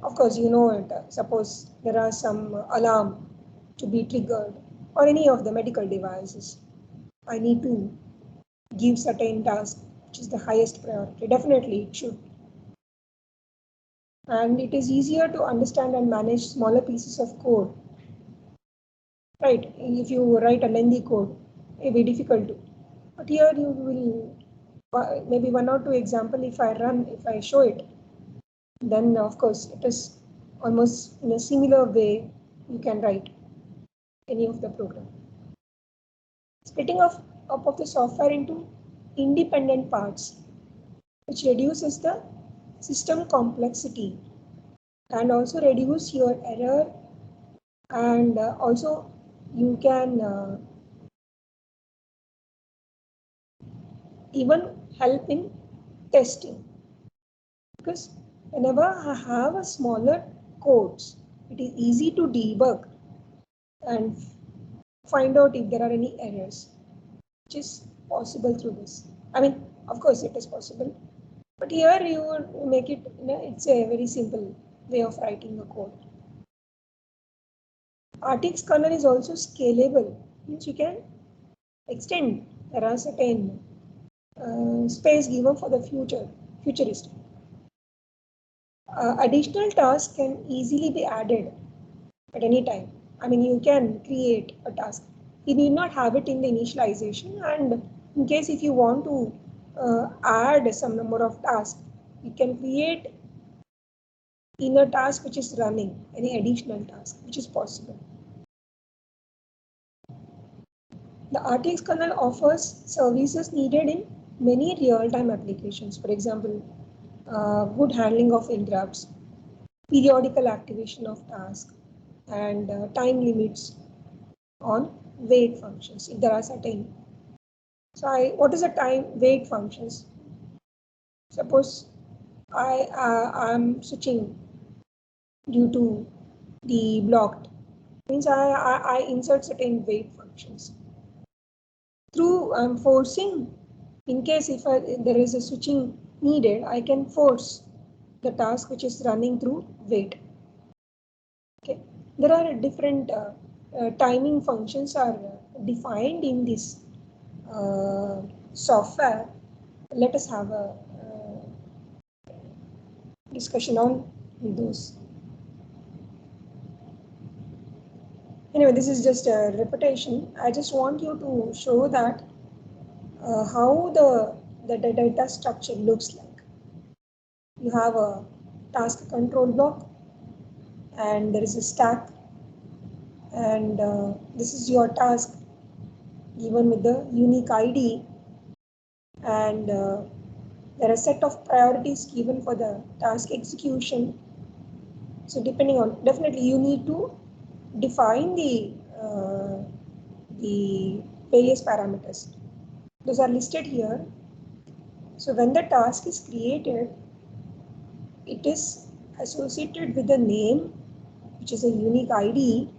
Of course, you know it. Suppose there are some alarm to be triggered or any of the medical devices. I need to give certain task which is the highest priority. Definitely it should. And it is easier to understand and manage smaller pieces of code. Right, if you write a lengthy code, it will be difficult to. But here you will, maybe 1 or 2 example, if I show it, then of course it is almost in a similar way you can write any of the program. Splitting up of the software into independent parts, which reduces the system complexity and also reduce your error, and also you can even help in testing, because whenever I have a smaller codes, it is easy to debug and find out if there are any errors, which is possible through this. Of course it is possible, but here you make it, it's a very simple way of writing the code. RTX kernel is also scalable, means you can extend. There are certain space given for the futuristic. Additional tasks can easily be added at any time. You can create a task. You need not have it in the initialization, and in case if you want to add some number of tasks, you can create in a task which is running, any additional task which is possible. The RTX kernel offers services needed in many real-time applications. For example, good handling of interrupts, periodical activation of tasks, and time limits on wait functions if there are certain. So what is the time wait functions? Suppose I am switching due to the blocked, means I insert certain wait functions. Through forcing, in case if there is a switching needed, I can force the task which is running through wait. Okay, there are different timing functions are defined in this software, let us have a discussion on those. Anyway, this is just a repetition. I just want you to show that how the data structure looks like. You have a task control block, and there is a stack, and this is your task given with the unique ID, and there are a set of priorities given for the task execution. So depending on, definitely you need to define the various parameters. Those are listed here. So when the task is created, it is associated with a name, which is a unique ID.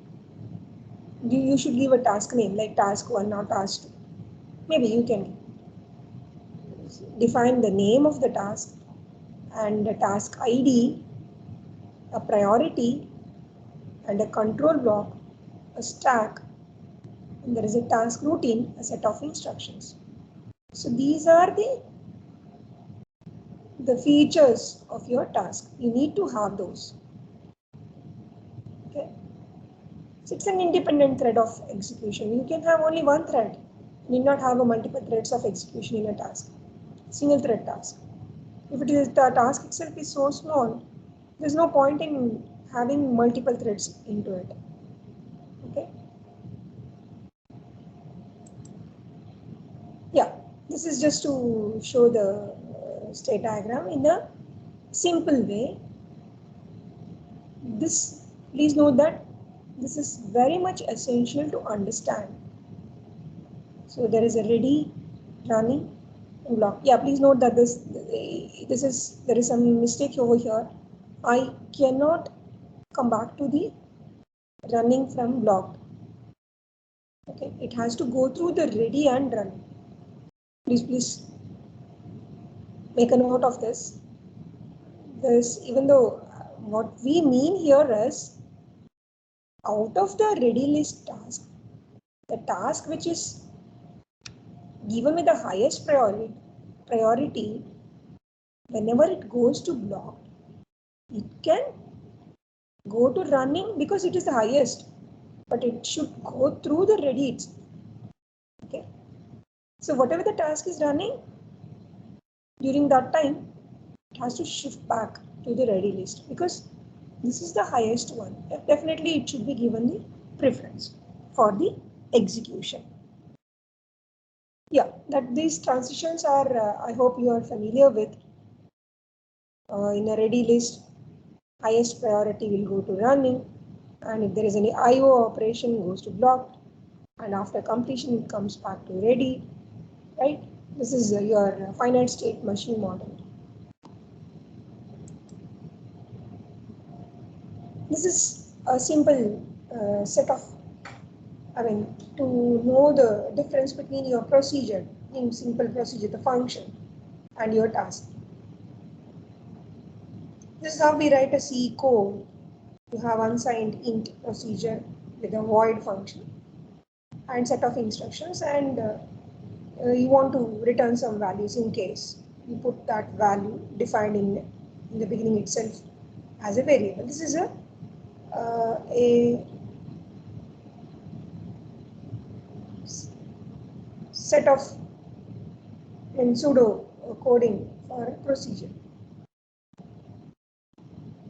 You should give a task name like task 1 or task 2. Maybe you can define the name of the task and the task ID, a priority, and a control block, a stack, and there is a task routine, a set of instructions. So these are the features of your task. You need to have those. Okay. So it's an independent thread of execution. You can have only one thread. You need not have a multiple threads of execution in a task. Single thread task. If it is the task itself is so small, there's no point in having multiple threads into it. Okay. Yeah, this is just to show the state diagram in a simple way. This, please note that this is very much essential to understand. So there is a ready, running, and block. Yeah, please note that there is some mistake over here. I cannot come back to the running from blocked. Okay, it has to go through the ready and run. Please make a note of this. Even though what we mean here is out of the ready list task, the task which is given with the highest priority, whenever it goes to blocked, it can go to running because it is the highest, but it should go through the ready. Okay. So whatever the task is running, during that time, it has to shift back to the ready list because this is the highest one. Definitely it should be given the preference for the execution. Yeah, that these transitions are, I hope you are familiar with. In a ready list, highest priority will go to running, and if there is any IO operation, goes to blocked, and after completion it comes back to ready, right? This is your finite state machine model. This is a simple set of, to know the difference between your procedure, in simple procedure, the function, and your task. This is how we write a C code. You have unsigned int procedure with a void function and set of instructions, and you want to return some values in case you put that value defined in the beginning itself as a variable. This is a set of pseudo coding for a procedure.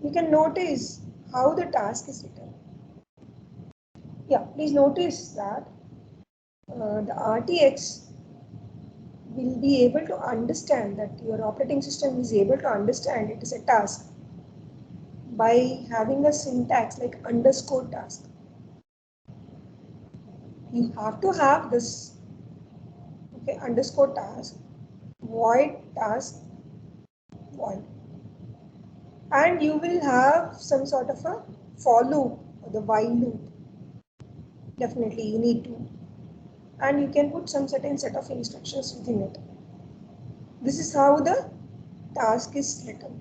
You can notice how the task is written. Yeah, please notice that the RTX will be able to understand that your operating system is able to understand it is a task by having a syntax like underscore task. You have to have this, okay, underscore task, void task, void. And you will have some sort of a for loop or the while loop. Definitely you need to. And you can put some certain set of instructions within it. This is how the task is written.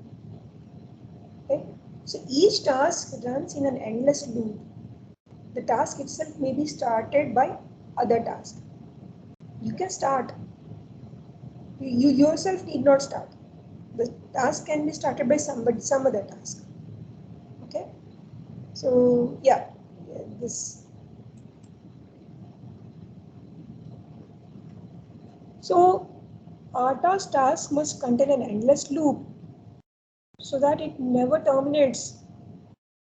Okay. So each task runs in an endless loop. the task itself may be started by other task. You can start. You yourself need not start. The task can be started by somebody, some other task. Okay. So yeah, this. So Arta's task must contain an endless loop so that it never terminates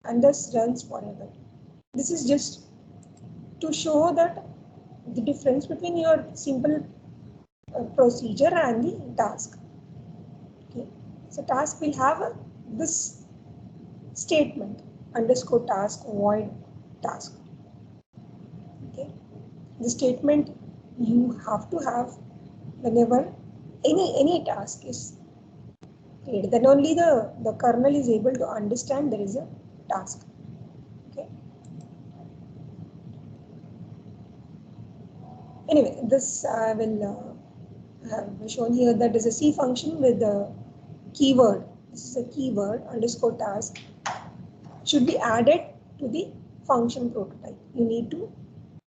and thus runs forever. This is just to show that the difference between your simple procedure and the task. Okay. So task will have this statement underscore task void task. Okay. The statement you have to have whenever any task is created. Then only the kernel is able to understand there is a task. Okay. Anyway, this I will have shown here that is a C function with the keyword. This is a keyword underscore task should be added to the function prototype. You need to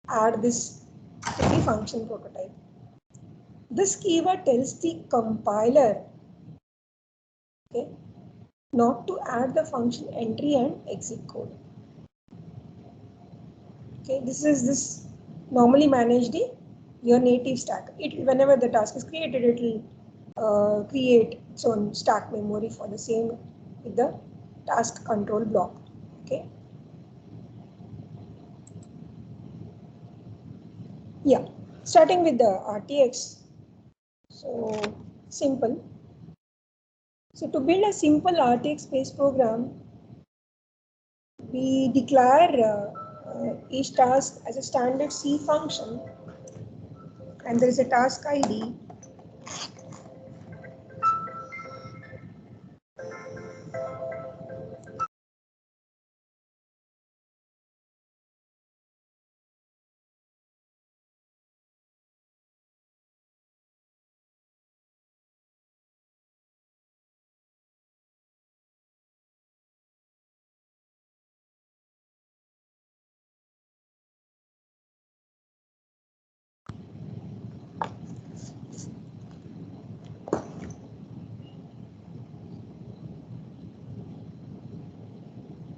add this to the function prototype. This keyword tells the compiler, okay, not to add the function entry and exit code. Okay, this normally manage your native stack. Whenever the task is created, it will create its own stack memory for the same with the task control block. Okay. Yeah, starting with the RTX. So simple. So to build a simple RTX-based program, we declare each task as a standard C function, and there is a task ID.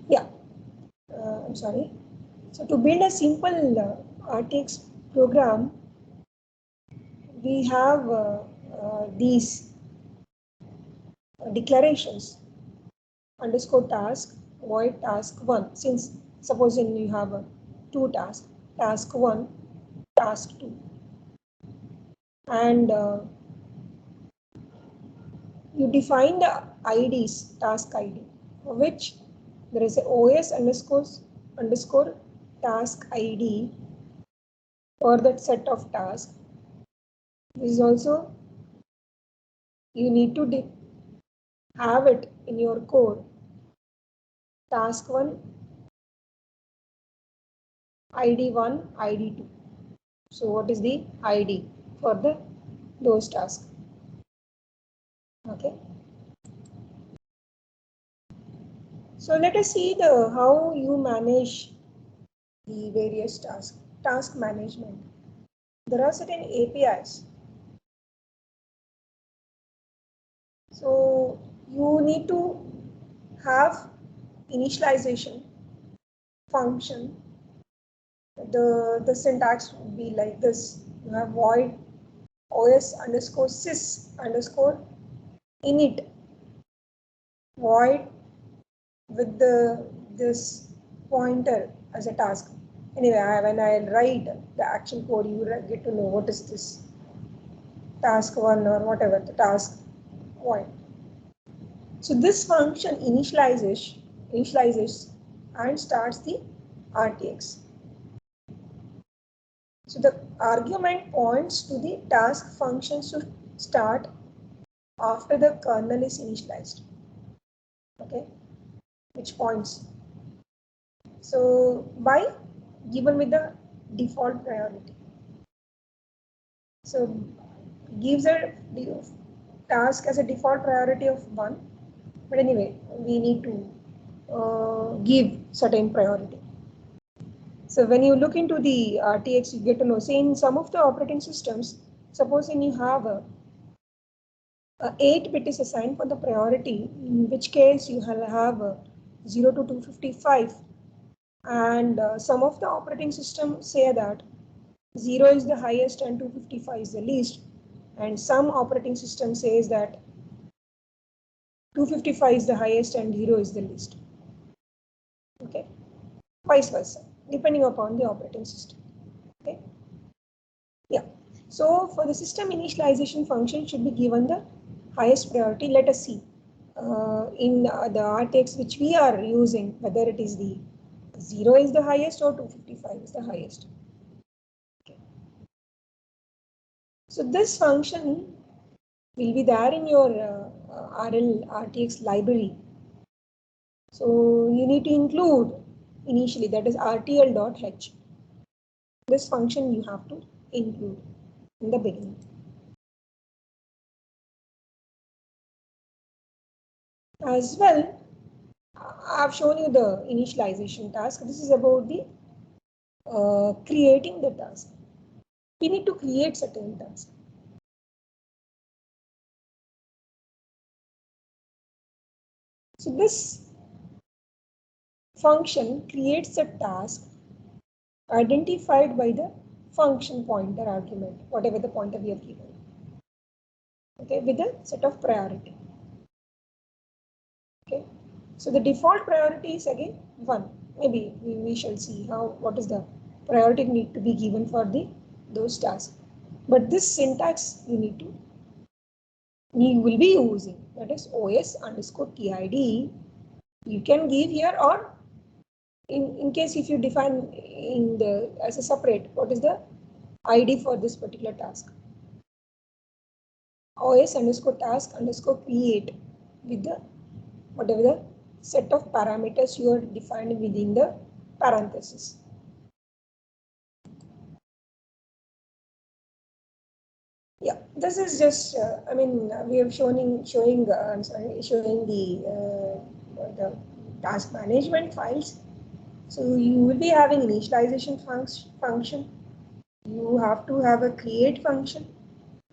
Yeah, I'm sorry. So to build a simple RTX program, we have these declarations underscore task void task 1. Since supposing you have two tasks, task 1, task 2, and you define the IDs, task ID, for which there is a OS underscore task ID for that set of tasks. This is also, you need to have it in your code. Task 1, ID 1, ID 2. So what is the ID for those tasks? Okay. So let us see how you manage the various tasks. Task management. There are certain APIs. So you need to have initialization function. The syntax would be like this. You have void os underscore sys underscore init void with this pointer as a task. Anyway, when I write the action code, you get to know what is this task 1 or whatever the task void. So this function initializes and starts the RTX. So the argument points to the task function to start after the kernel is initialized. Okay, which points. So by given with the default priority. So gives a task as a default priority of 1. But anyway, we need to give certain priority. So when you look into the RTX, you get to know, say in some of the operating systems, supposing you have a 8-bit is assigned for the priority, in which case you will have 0 to 255. And some of the operating systems say that 0 is the highest and 255 is the least. And some operating system says that 255 is the highest and 0 is the least. Okay, vice versa, depending upon the operating system. Okay, yeah. So for the system initialization function should be given the highest priority. Let us see in the RTX which we are using, whether it is the 0 is the highest or 255 is the highest. Okay. So this function will be there in your RL RTX library. So you need to include initially, that is RTL.h. This function you have to include in the beginning. As well, I've shown you the initialization task. This is about the creating the task. We need to create certain tasks. So this function creates a task identified by the function pointer argument, whatever the pointer we have given. Okay, with a set of priority. Okay, so the default priority is again 1. Maybe we shall see what is the priority need to be given for those tasks. But this syntax we will be using, that is OS_TID. You can give here, or in case if you define as a separate, what is the ID for this particular task? OS_task_create with the whatever the set of parameters you are defined within the parenthesis. Yeah, this is just we have showing the task management files. So you will be having initialization function. You have to have a create function.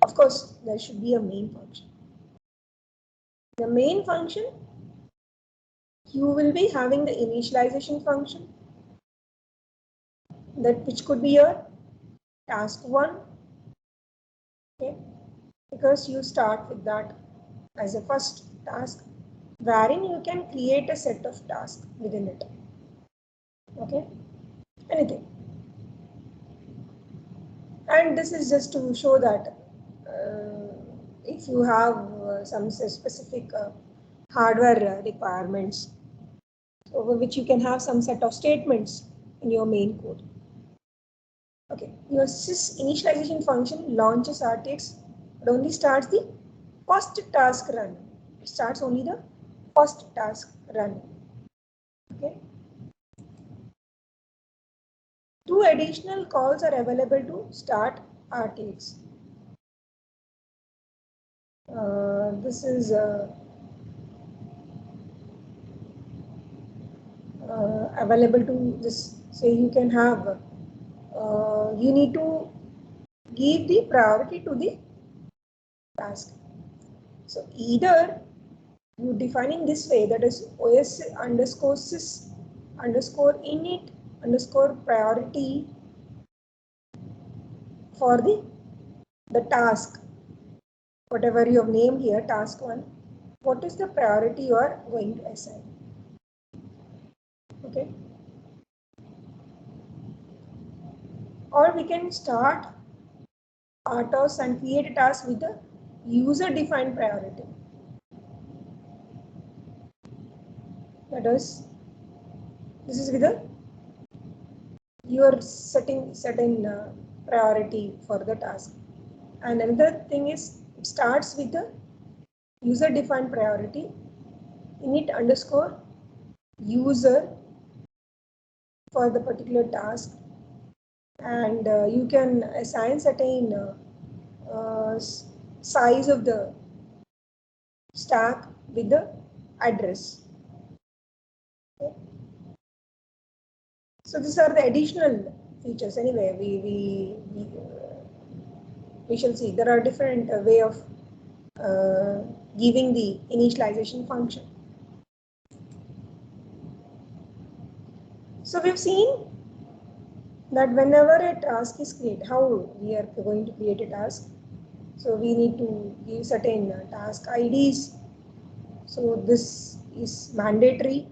Of course, there should be a main function. The main function, you will be having the initialization function, that which could be your task 1. Okay, because you start with that as a first task, wherein you can create a set of tasks within it. Okay, anything. And this is just to show that if you have some specific hardware requirements over which you can have some set of statements in your main code. Okay, your sys initialization function launches RTX, but only starts the first task run. It starts only the first task run. Okay. 2 additional calls are available to start RTX. This is available to this. Say you can have, you need to give the priority to the task. So either you define in this way, that is OS_sys_init_priority for the task, whatever you have named here, task 1, what is the priority you are going to assign. Okay, or we can start RTOS and create a task with the user defined priority. That is, this is with the you are setting certain priority for the task. And another thing is, it starts with the user defined priority, init_user for the particular task, and you can assign certain size of the stack with the address. Okay. So these are the additional features. Anyway, we shall see. There are different way of giving the initialization function. So we've seen that whenever a task is created, how we are going to create a task. So we need to give certain task IDs. So this is mandatory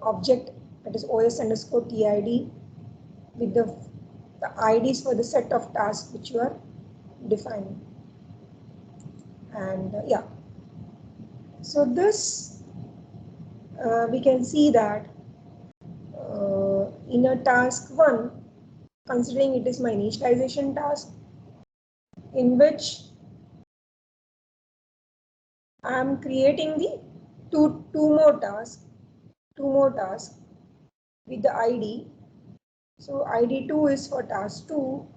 object, that is OS underscore TID, with the IDs for the set of tasks which you are defining. And yeah, so this we can see that in a task 1, considering it is my initialization task, in which I am creating the two more tasks with the ID. So ID2 is for task 2.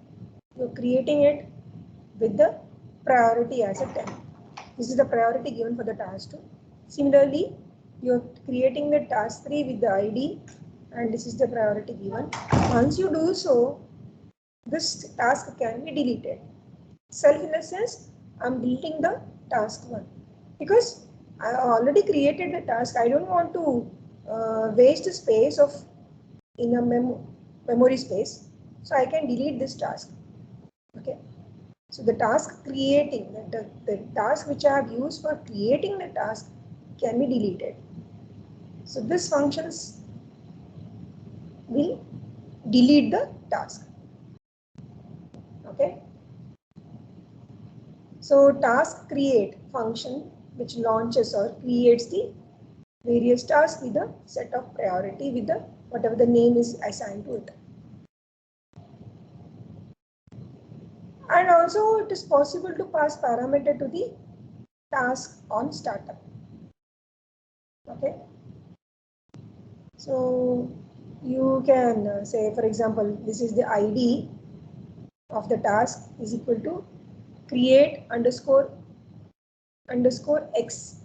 You're creating it with the priority as a 10. This is the priority given for the task 2. Similarly, you're creating the task 3 with the ID, and this is the priority given. Once you do so, this task can be deleted. Self in the sense, I'm deleting the task 1 because I already created the task. I don't want to waste the space of in a memory space, so I can delete this task. Okay, so the task creating, the task which I have used for creating the task can be deleted. So this functions will delete the task. Okay, so task create function which launches or creates the various tasks with a set of priority with the whatever the name is assigned to it. And also it is possible to pass parameter to the task on startup. Okay, so you can say, for example, this is the ID of the task is equal to create underscore x,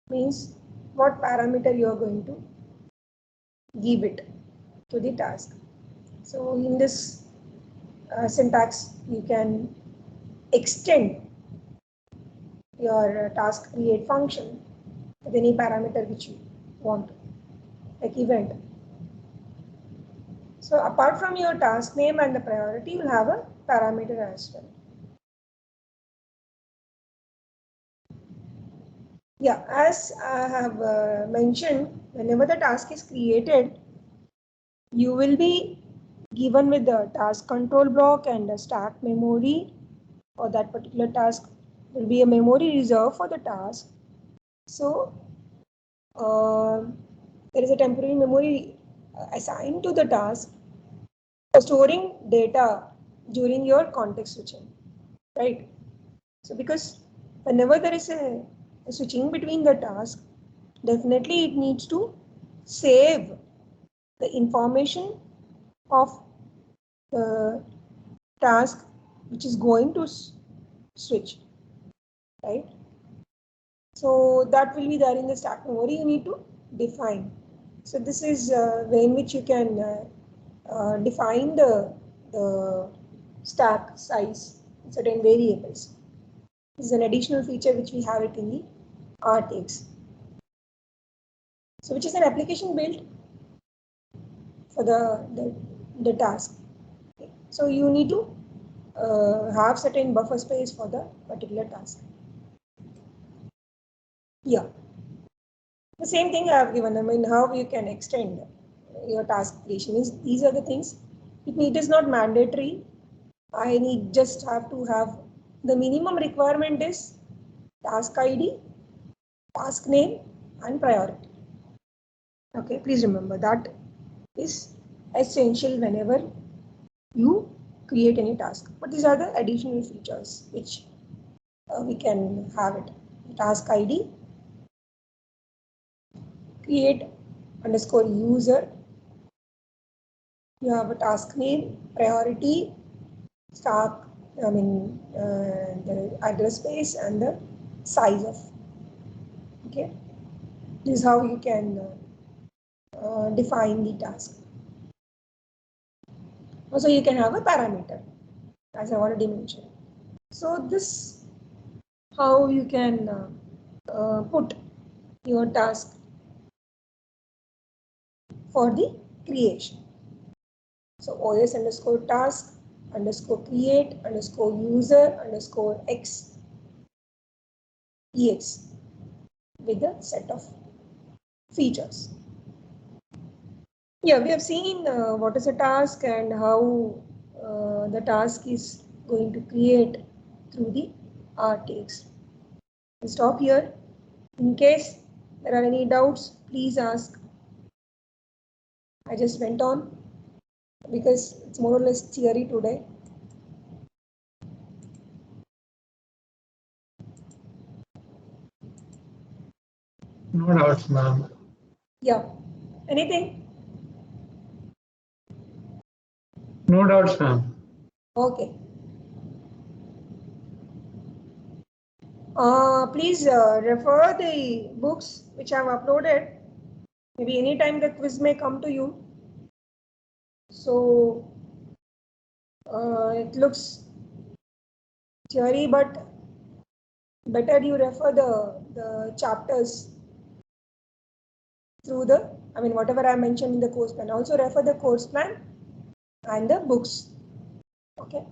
means what parameter you are going to give it to the task. So in this syntax, you can extend your task create function with any parameter which you want, like event. So apart from your task name and the priority, you will have a parameter as well. Yeah, as I have mentioned, whenever the task is created, you will be given with the task control block and the stack memory for that particular task. Will be a memory reserved for the task. So there is a temporary memory assigned to the task for storing data during your context switching, right? So because whenever there is a switching between the tasks, definitely it needs to save the information of the task which is going to switch, right? So that will be there in the stack memory. You need to define. So this is way in which you can define the stack size in certain variables. This is an additional feature which we have it in the RTX. So which is an application built for the task. Okay. So you need to have certain buffer space for the particular task. Yeah. The same thing I have given. I mean, how you can extend your task creation is these are the things. It is not mandatory. I need just have to have the minimum requirement is task ID, task name, and priority. Okay, please remember that is essential whenever you create any task. But these are the additional features which we can have it. Task ID, create underscore user. You have a task name, priority, stack, the address space and the size of. Okay, this is how you can define the task. Also, you can have a parameter, as I already mentioned. So this how you can put your task for the creation. So OS underscore task underscore create underscore user underscore x ex with a set of features. Yeah, we have seen what is a task and how the task is going to create through the RTX. I'll stop here. In case there are any doubts, please ask. I just went on because it's more or less theory today. No doubts, ma'am. Yeah. Anything? No doubts, ma'am. Okay. Please refer the books which I have uploaded. Maybe anytime the quiz may come to you. So it looks theory, but better you refer the chapters through the, I mean, whatever I mentioned in the course plan. Also refer the course plan and the books. Okay.